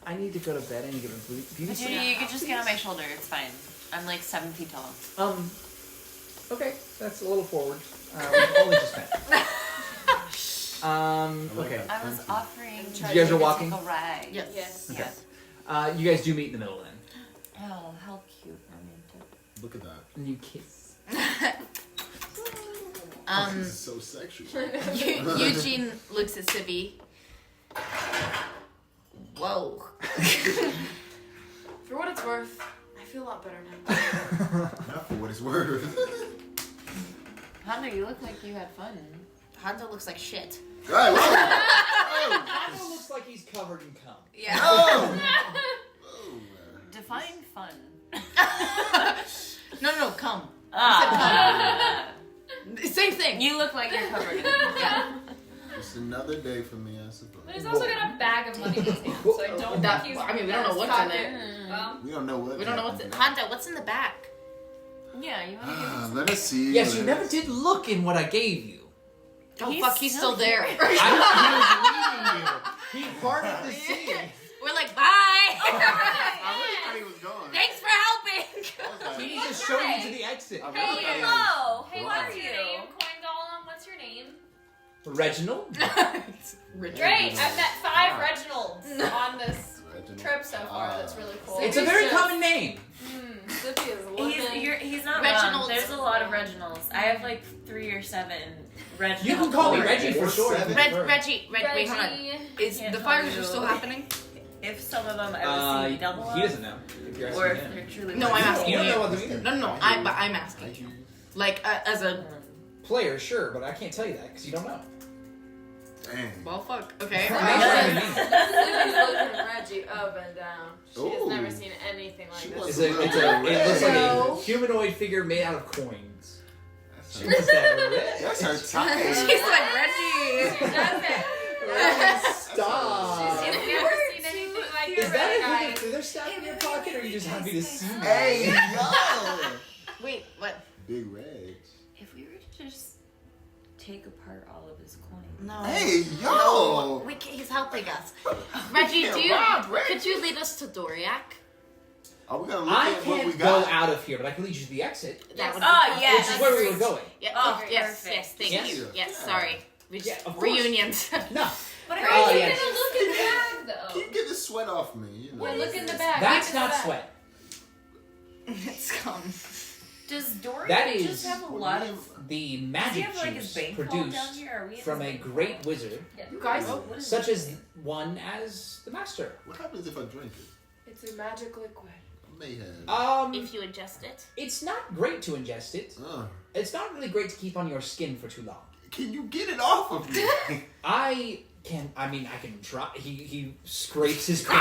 I need to go to bed. I need to get my beauty Petunia, you could just get on my shoulder. It's fine. I'm like 7 feet tall. Okay, that's a little forward. Only just met. Okay. I was offering You guys are walking? to take a ride. yes. Yes. Okay. Yes. You guys do meet in the middle then. Oh, how cute. Romantic. Look at that. And you kiss. This is so sexual. Eugene looks at Sibby. Whoa. For what it's worth, I feel a lot better now. Not for what it's worth. Hondo, you look like you had fun. Hondo looks like shit. Right, whoa. Hondo looks like he's covered in cum. Yeah. Oh. Define fun. No, come. Ah. Same thing. You look like you're covered in Yeah. Just another day for me, I suppose. But he's also got a bag of money in his hand, so I don't That- think he's. I mean, we don't know what's in it. Well, We don't know what. We don't know what's in happened. Hondo, what's in the back? Yeah, you want to give us Let us see. Yes, you Let never us- did look in what I gave you. Oh, He's fuck, he's still still there. He was leading you. He parted the sea. We're like, bye. I really thought he was gone. Thanks for helping. I was like, He just showed you to the exit. I really thought he was hello. hey, gone. what's your name? Coin Golem, what's your name? Reginald? Richard. Great, I've met 5 Ah. Reginalds on this Reginald. trip so far. That's really cool. It's a very common name. Sippy is living. He's not Reginald. wrong. There's a lot of Reginalds. I have like 3 or 7 Reginalds. You can call me Reggie for Or sure. seven. Reggie, wait, hold on. Is Can't the tell fires you. are still happening? If some of them I would see double He up, doesn't know. If you're or asking if him. they're truly No, I'm asking You don't you. know what them either. No, I'm asking you. Like, as a... Player, sure, but I can't tell you that because you don't know. Dang. Well, fuck. Okay. Libby's looking Reggie up and down. She has Ooh. never seen anything like She this. was- It looks like a humanoid figure made out of coins. That's She her, wants that that's her type. She's like Reggie. She does it. Stop. She's never seen anything like Is this, that guys. a feather staff in your pocket, or are you just happy to see me? Hey, yo! Wait, what? Big Reg. If we were to just take apart all of his coins. No. Hey, yo! No, he's helping us. Reggie, could you lead us to Doriak? Are we gonna look I at what we can't go got? out of here, but I can lead you to the exit, That would Oh, be yeah. which is where we were going. Yeah. Oh, Oh, yes, perfect. yes. Thank Yes. you. Yes. Yeah. Sorry. We just Yeah, of course. reunions. No, But Oh, how are you yes. gonna look in the bag though? Can you get the sweat off me? You know? Well, look in the bag. that's Look in not the bag. sweat. It's gone. Does Dorian That just is have a what lot do you of... The Does he magic have like his juice bank vault down produced here? Are we in from his a bank great vault? wizard, You guys, What is such this? as one as the master. What happens if I drink it? it's a magic liquid. I may have. If you ingest it. It's not great to ingest it. It's not really great to keep on your skin for too long. Can you get it off of me? I can try. He scrapes his coins.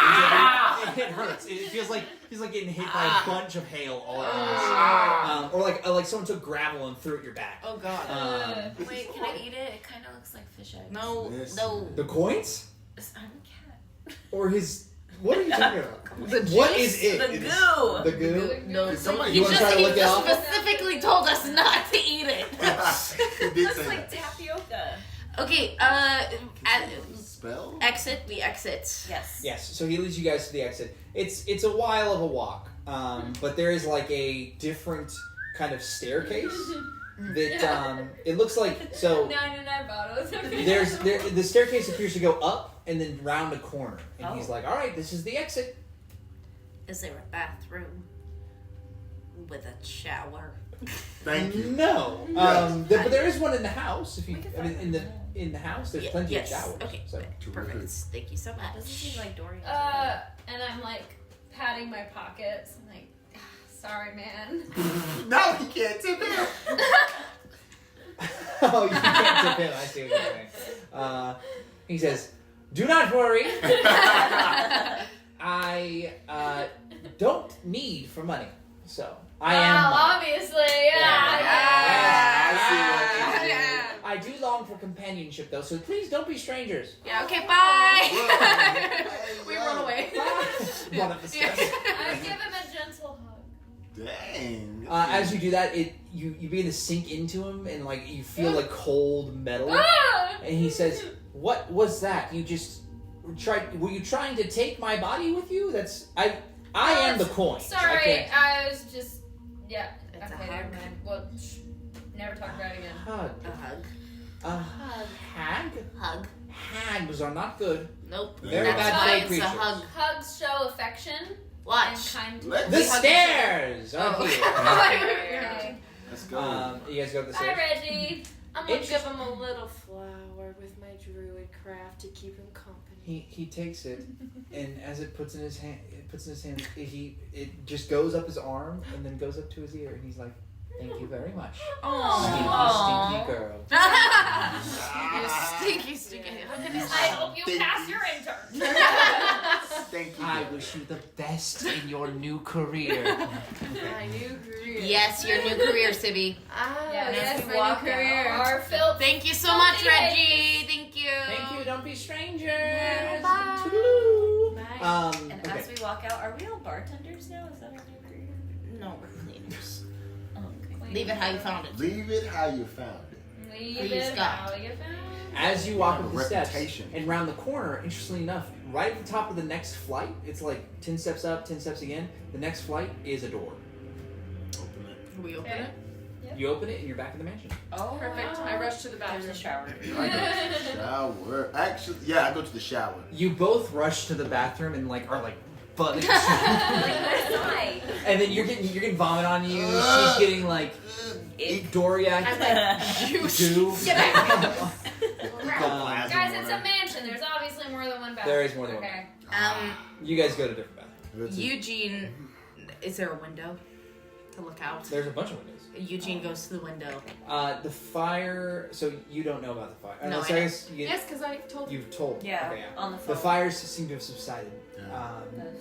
It hurts. It feels like he's like getting hit by a bunch of hail all at once. Or like someone took gravel and threw it at your back. Oh god. Wait, can I eat it? It kind of looks like fish eggs. No, Yes. no. The coins? I'm a cat. Or his... What are you talking about? The What juice? is it? The It is- goo. The goo? No, Did somebody- You wanna try to look it off? specifically told us not to eat it. He did Looks say like that. tapioca. Okay, Spell? exit. We exit. Yes. Yes, so he leads you guys to the exit. It's a while of a walk, but there is like a different kind of staircase that it looks like. So 99 bottles. the staircase appears to go up and then round a corner, and he's Oh. like, "All right, this is the exit." Is there a bathroom with a shower? Thank you. No, Yes. but there is one in the house. If you, We could I mean, find in the house, there's Yeah, plenty yes. of showers. Okay, So. perfect. Thank you so much. Doesn't seem like Dorian. And I'm like patting my pockets. I'm like, sorry, man. No, he can't tip it. Oh, you can't tip him. I see what you're saying. He says, "Do not worry. I don't need for money, so I am. Well, obviously, I do long for companionship, though. So please don't be strangers. Yeah. Okay. Bye. Whoa. we run away. Run up the steps. I give him a gentle hug. Dang. As you do that, you begin to sink into him, and like you feel like cold metal. Ah! And he says, "What was that? You just tried? Were you trying to take my body with you? That's I am the coin. Sorry, I was just It's a okay, hug. never mind. Well, never talk about it again. Hug. A hug. Hag? Hug. Hags are not good. Nope. Very That's bad fine. fey It's a creatures. hug. Hugs show affection and Watch. kindness. Let's, The stairs are Oh. here. Okay. let's go. You guys go up the Bye, stairs. Reggie. I'm gonna give him a little flower with my druid craft to keep him company. He takes it, and as it puts in his hand, it just goes up his arm and then goes up to his ear, and he's like, "Thank you very much, stinky girl." You stinky. I hope you Thank pass you. your intern. Thank you. I wish you the best in your new career. My new career. Yes, your new career, Sibby. Yes, we my walk new career. out. Our filth. Thank you so much, Reggie. Thank you. Thank you. Don't be strangers. Bye. Toodaloo. Bye. And Okay. as we walk out, are we all bartenders now? Is that our new career? No, we're cleaners. Oh, okay. Leave it how you found it. Leave it how you found it. Leave Please, it God. how you found. As you walk You up have the a steps reputation. and round the corner, interestingly enough, right at the top of the next flight, it's like 10 steps up, 10 steps again. The next flight is a door. Open it. We open Okay. it. You open it and you're back in the mansion. Oh, Perfect. I rush to the There's bathroom. a shower. I go to the shower. Actually, yeah, I go to the shower. You both rush to the bathroom and like are like butting. Hi. And then you're getting vomit on you. She's getting like Doriak goo. Guys, it's a mansion. There's obviously more than one bathroom. There is more than one. Okay. You guys go to different bathrooms. That's it. Eugene, is there a window? To look out. There's a bunch of windows. Eugene goes to the window. The fire. So you don't know about the fire. No, so I I guess Yes, because I told you. you've told. Yeah, Okay, on the The phone. fires seem to have subsided. Yeah.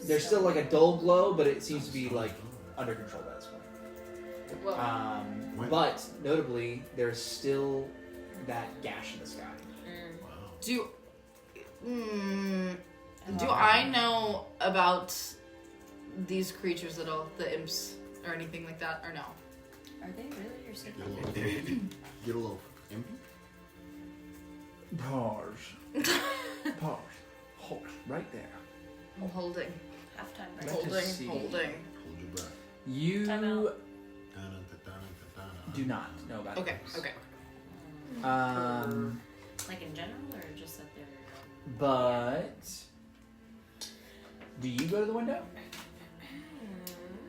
There's still like a dull glow, but it seems to be like under control at this point. Well, But notably, there's still that gash in the sky. Do I know about these creatures at all? The imps or anything like that, or no? Are they really your secret? Get a little empty. Pause. Pause. Hold right there. I'm holding. Halftime Let break. us see. Holding. Hold your breath. You Time out. do not know about Okay. this. Okay. Like in general, or just that they're. But do you go to the window?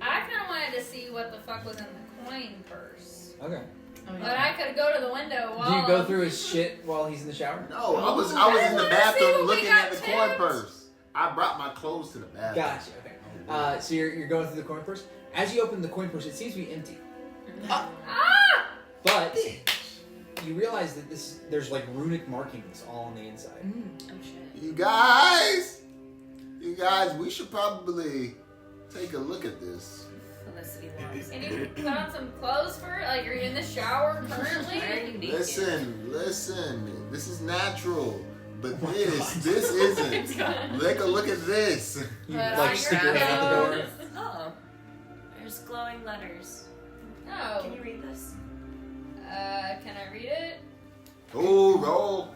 I kind of wanted to see what the fuck was in the coin purse. Okay. But I could go to the window while. Do you go through his shit while he's in the shower? No, I was in the wanna see bathroom what we looking got at the tipped. coin purse. I brought my clothes to the bathroom. Gotcha. Okay. So you're going through the coin purse. As you open the coin purse, it seems to be empty. Ah! But you realize that there's like runic markings all on the inside. Oh shit. You guys, we should probably take a look at this. Felicity loves. Can you put on some clothes for it? Like, you're in the shower currently? Why are you naked? Listen. This is natural, but this isn't. Take a look at this. You But like I stick your head out the door. Oh. There's glowing letters. No. Can you read this? Can I read it? Oh, roll.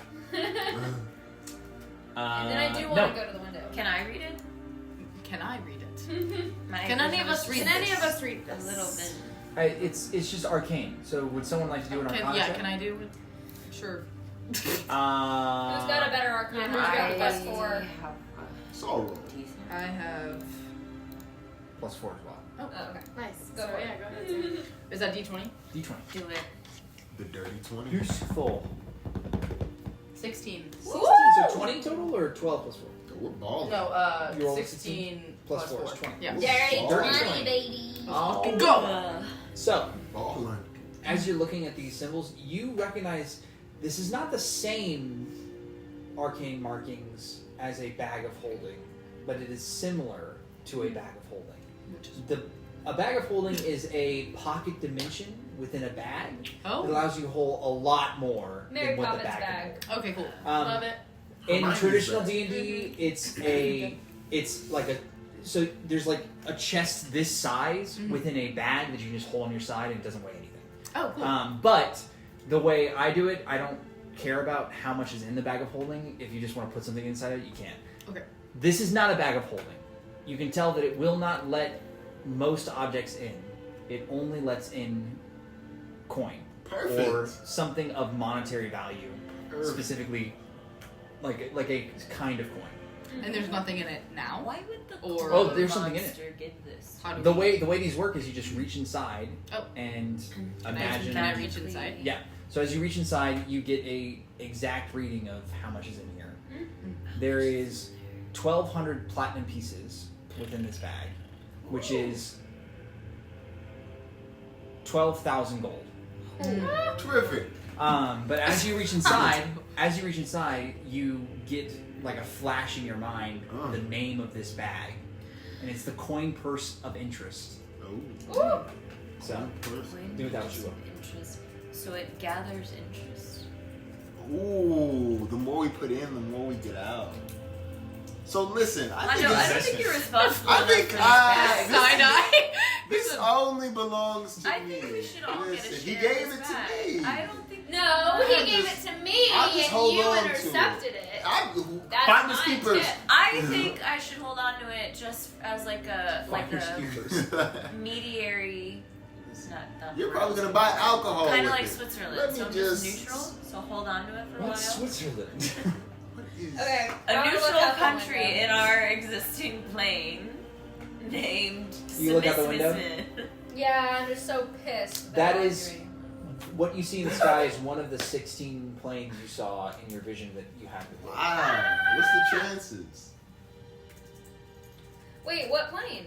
And then I do want no. to go to the window. Can I read it? Can I read it? My Can any of us read Can any of us read A this? little bit. It's just arcane. So would someone like to do an arcana check? Can I do it? Sure. Who's got a better arcana? Who's got the plus 4? have It's all roll. I have. +4 as well. Oh, okay. Nice. Go So, for it. yeah, go ahead. Sam. Is that D20? D20. Do it. The dirty 20. Useful. 16. So 20 total or 12 +4? We're balling. No, You rolled 16 plus plus 4 4. is 20. Yeah. Dirty Dirty 20, baby. Go! So Balling. as you're looking at these symbols, you recognize this is not the same arcane markings as a bag of holding, but it is similar to a bag of holding. A bag of holding is a pocket dimension within a bag that Oh. allows you to hold a lot more Mary than what the Poppins bag bag. can Okay, cool. hold. Love it. In Hermione's traditional bag. D&D, it's like so there's like a chest this size within a bag that you can just hold on your side and it doesn't weigh anything. Oh, cool. But the way I do it, I don't care about how much is in the bag of holding. If you just want to put something inside it, you can. Okay. This is not a bag of holding. You can tell that it will not let most objects in. It only lets in coin Perfect. or something of monetary value, Perfect. specifically like a kind of coin. And there's nothing in it now? Why would the Or- Oh, there's something in it. monster get this? How do The we- way these work is you just reach inside Oh. and Can imagine. I reach inside? Yeah. So as you reach inside, you get a exact reading of how much is in here. There is 1,200 platinum pieces within this bag, which is 12,000 gold. Terrific. But as you reach inside, you get like a flash in your mind the name of this bag, and it's the coin purse of interest. Oh. So do with that what you will. Interest. So it gathers interest. Ooh, the more we put in, the more we get out. So listen, I think I don't think you're responsible. I enough think for this bag. this only belongs to I me. think we should all get a Listen, share he of gave this it to bag. me. I don't think. No, he gave it to me, I'll just and hold you on to intercepted it. That's Finders mine, keepers. too. I think I should hold on to it just as like a Finders keepers. mediary. It's not. You're probably gonna buy alcohol. Kind of with like it. Switzerland. Let me So I'm just just neutral. So hold on to it for a while. What's Switzerland? What is- Okay. A I wanna look neutral out the country window. in our existing plane named You look out the window? Smismismin. Yeah, I'm just so pissed. That I'm is- doing. What you see in the sky is one of the 16 planes you saw in your vision that you had before. Wow. What's the chances? Wait, what plane?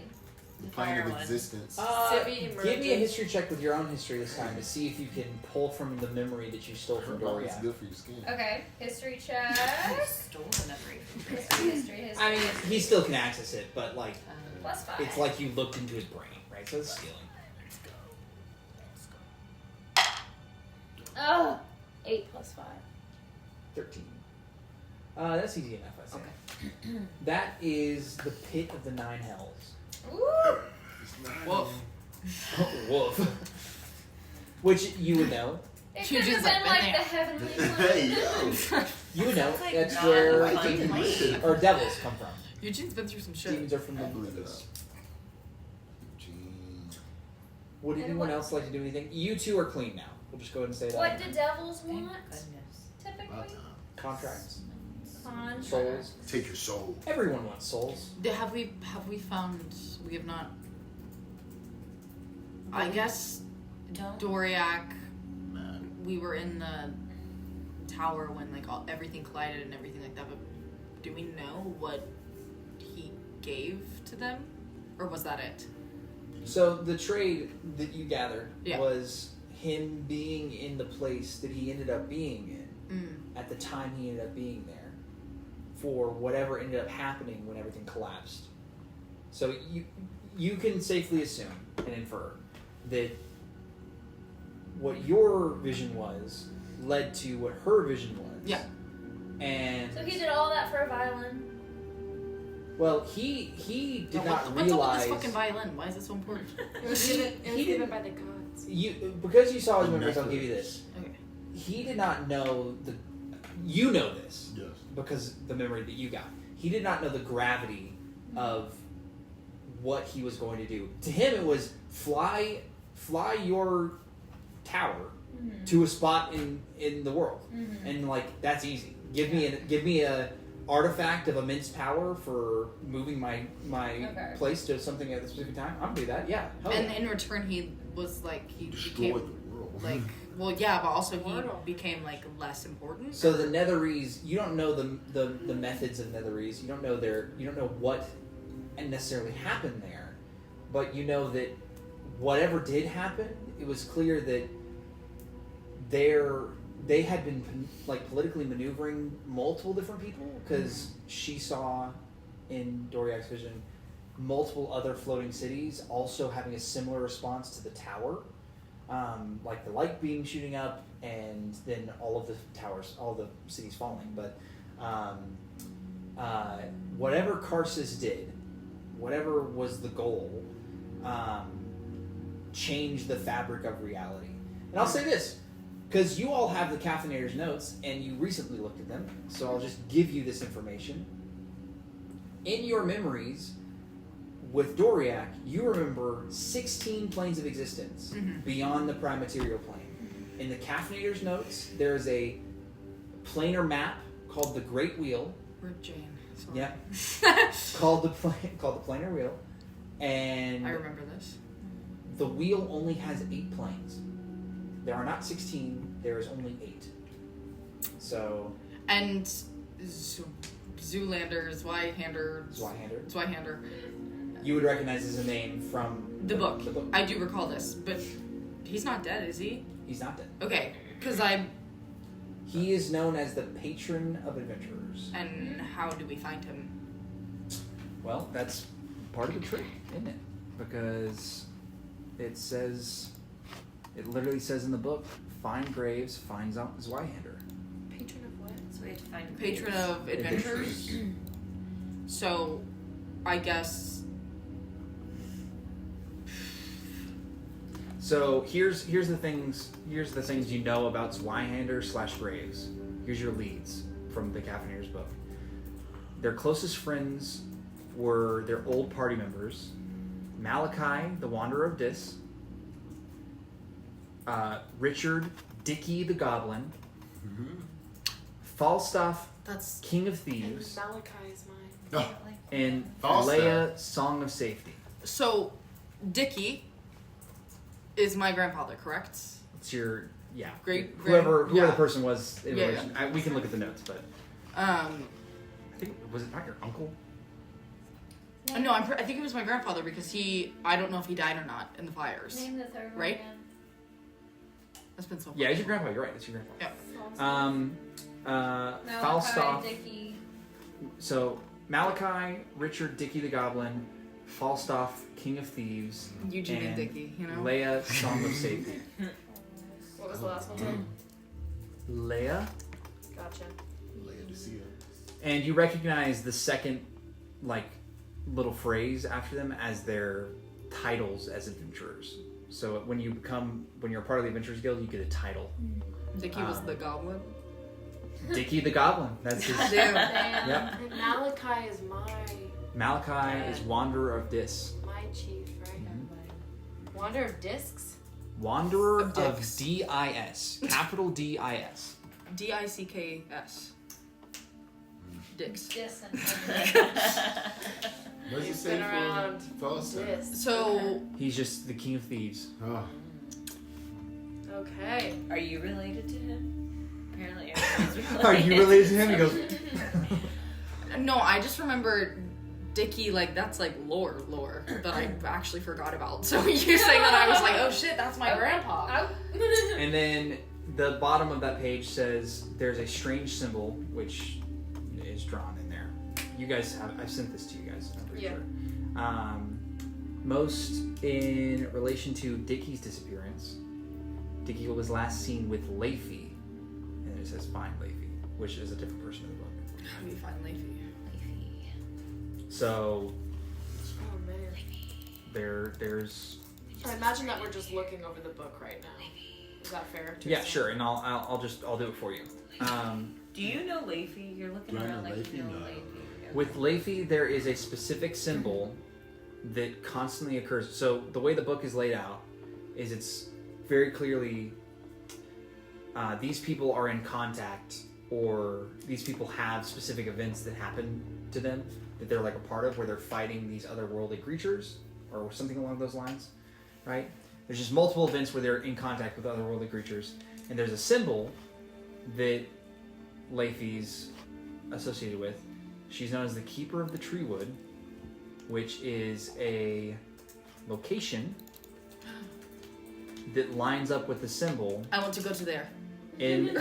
The plane of Fire one. existence. Sippy Give me a emerges. history check with your own history this time to see if you can pull from the memory that you stole from It's Doria. good for your skin. Okay, history check. Stole the memory. history. I mean, he still can access it, but like, +5. it's like you looked into his brain, right? So it's stealing. Oh, 8 + 5. 13. That's easy enough, I say. That is the pit of the 9 hells. Ooh. Woof. Woof. Which you would know. It She could have just, been like, like been the heavenly Hey, place. yo. You would know. Sounds like That's not where a fun demons place. or devils come from. Eugene's been through some shit. Demons are from I the believe devils. that. Gee. Would And anyone what- else like to do anything? You two are clean now. We'll just go ahead and say that. What do devils Thank want? goodness. About Typically, time. Contracts, contracts. souls. Take your soul. Everyone wants souls. Have we found? We have not. I guess Don't. Doriak. Man. We were in the tower when like everything collided and everything like that. But do we know what he gave to them, or was that it? So the trade that you gathered Yeah. was him being in the place that he ended up being in at the time he ended up being there for whatever ended up happening when everything collapsed. So you can safely assume and infer that what your vision was led to what her vision was. Yeah. And So he did all that for a violin. well, he did No, not what's up with realize this fucking violin? Why is it so important? It was given, it was He given didn't- by the gods. you because you saw his memories. I'll give you this. Okay. He did not know the. You know this Yes. because the memory that you got. He did not know the gravity of what he was going to do. To him, it was fly your tower to a spot in the world, and like that's easy. Give me a artifact of immense power for moving my Okay. place to something at a specific time. I'm gonna do that. Yeah. Hell And yeah. in return, he was like he Destroy became the world. like well, yeah, but also he Mortal. became like less important. So the Netherese, you don't know the methods of Netherese. You don't know what necessarily happened there, but you know that whatever did happen, it was clear that they had been like politically maneuvering multiple different people because she saw in Doriak's vision multiple other floating cities also having a similar response to the tower. Like the light beam shooting up, and then all of the towers, all the cities falling. But whatever Karsus did, whatever was the goal, changed the fabric of reality. And I'll say this, because you all have the Caffeinator's notes, and you recently looked at them, so I'll just give you this information. In your memories, with Doriak, you remember 16 planes of existence beyond the prime material plane. In the Caffeinator's notes, there is a planar map called the Great Wheel. Rip Jane. Sorry. Yeah, called the planar wheel, and I remember this. the wheel only has 8 planes. There are not 16. There is only 8. So And Zoolander, Zweihander. Zweihander. You would recognize as a name from The book. The book. I do recall this, but he's not dead, is he? He's not dead. Okay, because He is known as the patron of adventurers. and how do we find him? Well, that's part of the trick, isn't it? Because it literally says in the book, find graves, find Zweihander. Patron of what? So we have to find Patron of adventures. So, I guess. So here's the things you know about Zweihander / Graves. Here's your leads from the Caffeinator's book. Their closest friends were their old party members, Malachi, the Wanderer of Dis, Richard, Dicky the Goblin, Falstaff, That's King of Thieves, And Malachi is mine. Oh, and Falstaff. Leia, Song of Safety. so. Dicky is my grandfather, correct? It's your Great- whoever yeah. the person was in Yeah, relation. We can look at the notes, but Um, I think was it not your uncle? No, I think it was my grandfather because I don't know if he died or not in the fires. Name the third one Right? again. That's been so far. Yeah, it's your grandpa. You're right. It's your grandpa. Yeah. Falstaff. Dickie. So Malachi, Richard, Dickie the Goblin, Falstaff, King of Thieves, Eugene and and Dickie, you know? Leia, Song of Safety. What was the last one? Leia, Gotcha. Laodicea. and you recognize the second, like, little phrase after them as their titles as adventurers. So when you're a part of the Adventurers Guild, you get a title. Dickie was the goblin. Dickie the Goblin. That's his. Damn. Yep. And Malachi is Malachi is Wanderer of Dis. my chief, right? Mhm. Wonder of Discs? Wanderer Of of Dix. D-I-S. Capital D-I-S. Dicks. Dicks. Dis and What does it He's say been around for Falstaff? Discs. So, He's just the King of Thieves. Oh. Okay. Are you related to him? Apparently everybody's related. Are you related to him? He goes, no, I just remember Dickie, like, that's like lore that I actually forgot about. So you saying that, I was like, oh shit, that's my grandpa. and then the bottom of that page says there's a strange symbol which is drawn in there. You guys have, I've sent this to you guys, I'm pretty Yeah. sure. Most in relation to Dickie's disappearance. Dickie was last seen with Leafy, and then it says find Leafy, which is a different person in the book. How do you find Leafy? So Oh man. there's So I imagine that we're just looking over the book right now. Is that fair? to yeah, assume? sure, and I'll do it for you. Do you know Leafy? You're looking Do I around know like you Leafy? know No. Leafy. With Leafy, there is a specific symbol that constantly occurs. So the way the book is laid out is it's very clearly these people are in contact, or these people have specific events that happen to them that they're like a part of, where they're fighting these otherworldly creatures or something along those lines, right? There's just multiple events where they're in contact with otherworldly creatures, and there's a symbol that Leafy's associated with. She's known as the Keeper of the Treewood, which is a location that lines up with the symbol I want to go to there. in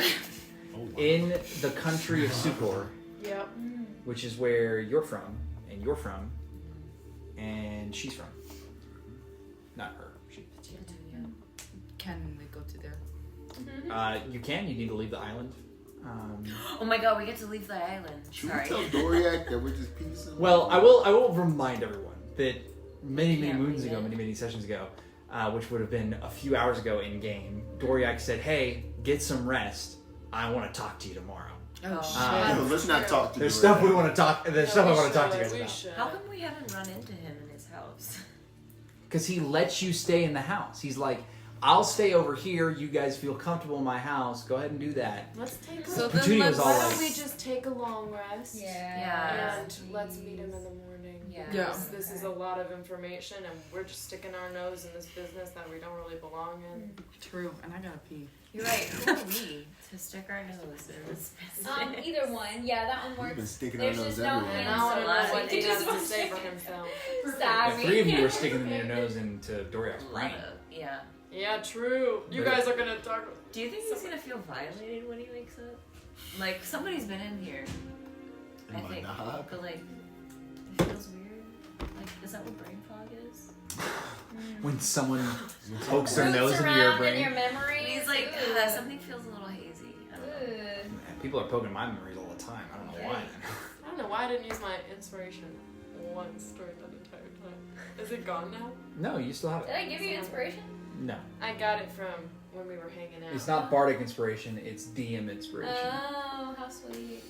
Oh, wow. in the country of Sukor, Yep. which is where you're from, and she's from. Not her. She. Can we go to there? You can. You need to leave the island. Oh my god, we get to leave the island. Should Sorry. we tell Doriak that we're just peacing? Well, I will remind everyone that many Can't moons leave ago, it. many sessions ago, which would have been a few hours ago in game, Doriak said, "Hey, get some rest. I want to talk to you tomorrow. Oh, Uh, No, let's not talk to There's Doriak. stuff we want to talk. There's stuff I want to talk to you guys We about. should. How come we haven't run into him in his house? Because he lets you stay in the house. He's like, I'll stay over here. You guys feel comfortable in my house. Go ahead and do that. Let's take So a then Petunia was let's- all Why like, don't we just take a long rest? Yeah. And let's meet him in the morning. Yeah. Yeah. This is a lot of information, and we're just sticking our nose in this business that we don't really belong in. True, and I gotta pee. You're right. Who are we to stick our nose in this business? Either one. Yeah, that one We've been works. sticking There's our nose just no everywhere. And hints I want to of know us. what he It has just to say for himself. The Sorry. three of you are sticking their nose into Doriak's Love brain. it. Yeah. Yeah, true. You guys are gonna talk. Do you think he's gonna feel violated when he wakes up? Like somebody's been in here. I Am I think. not? But like, it feels weird. Like, is that what brain fog is? When someone It's pokes their Roots nose into around your in brain. your memories. He's like, Ugh. something feels a little hazy. I don't know. Ugh. People are poking my memories all the time. I don't know why. I don't know why I didn't use my inspiration once during that entire time. Is it gone now? No, you still have Did it. I give you inspiration? No, I got it from when we were hanging out. it's not bardic inspiration. It's DM inspiration. Oh, how sweet.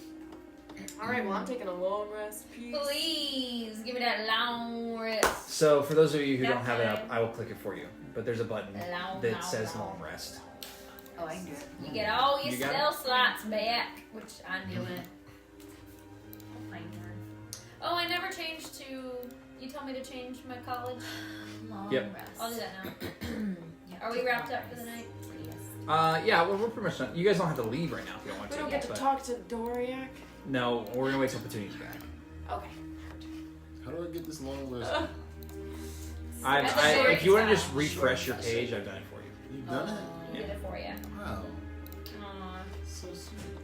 Alright, well, I'm taking a long rest. Peace. Please give me that long rest. So for those of you who don't have it up, I will click it for you. But there's a button Long, that long, says long. long rest. Oh, I can do it. You get all your You got spell slots back, which I'm doing. I'll find one. Oh, I never changed to. You told me to change my college. Long Yep. rest. I'll do that now. Yeah, Are we take wrapped long up for the rest. night? Yes. Yeah, well, we're pretty much done. You guys don't have to leave right now if you don't want We to. don't get to but- talk to Doriak? No, we're gonna wait till Petunia's back. Okay. How do I get this long rest? At the very if you want to top. just refresh your page, I've done it for you. You done it? We did it for you. Wow. Aw. So sweet.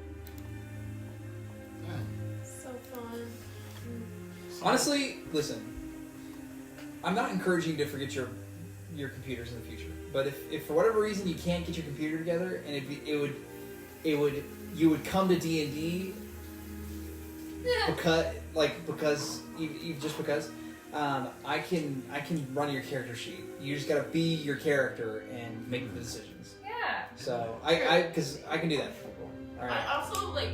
Dang. So fun. Honestly, listen. I'm not encouraging you to forget your computers in the future. But if for whatever reason you can't get your computer together, and you would come to D&D because I can run your character sheet. You just gotta be your character and make the decisions. Yeah. So because I can do that for people. All right. I also like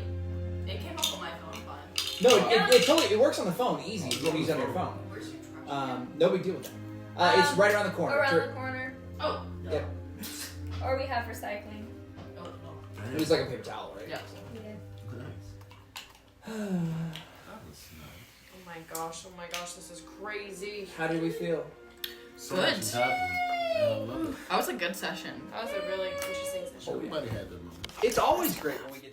it came up on my phone fine. No, it totally works on the phone. Easy. You can use it on your phone. Where's your trash? No big deal with that. It's right around the corner. Around the corner. Oh. Yep. Or we have recycling. Oh, no. It was like a paper towel, right? Yeah. We did. That was nice. Oh my gosh, this is crazy. How did we feel? So Good. much has happened. I love it. That was a good session. That was a really interesting session. Oh, yeah. Everybody had their moment. It's always great when we get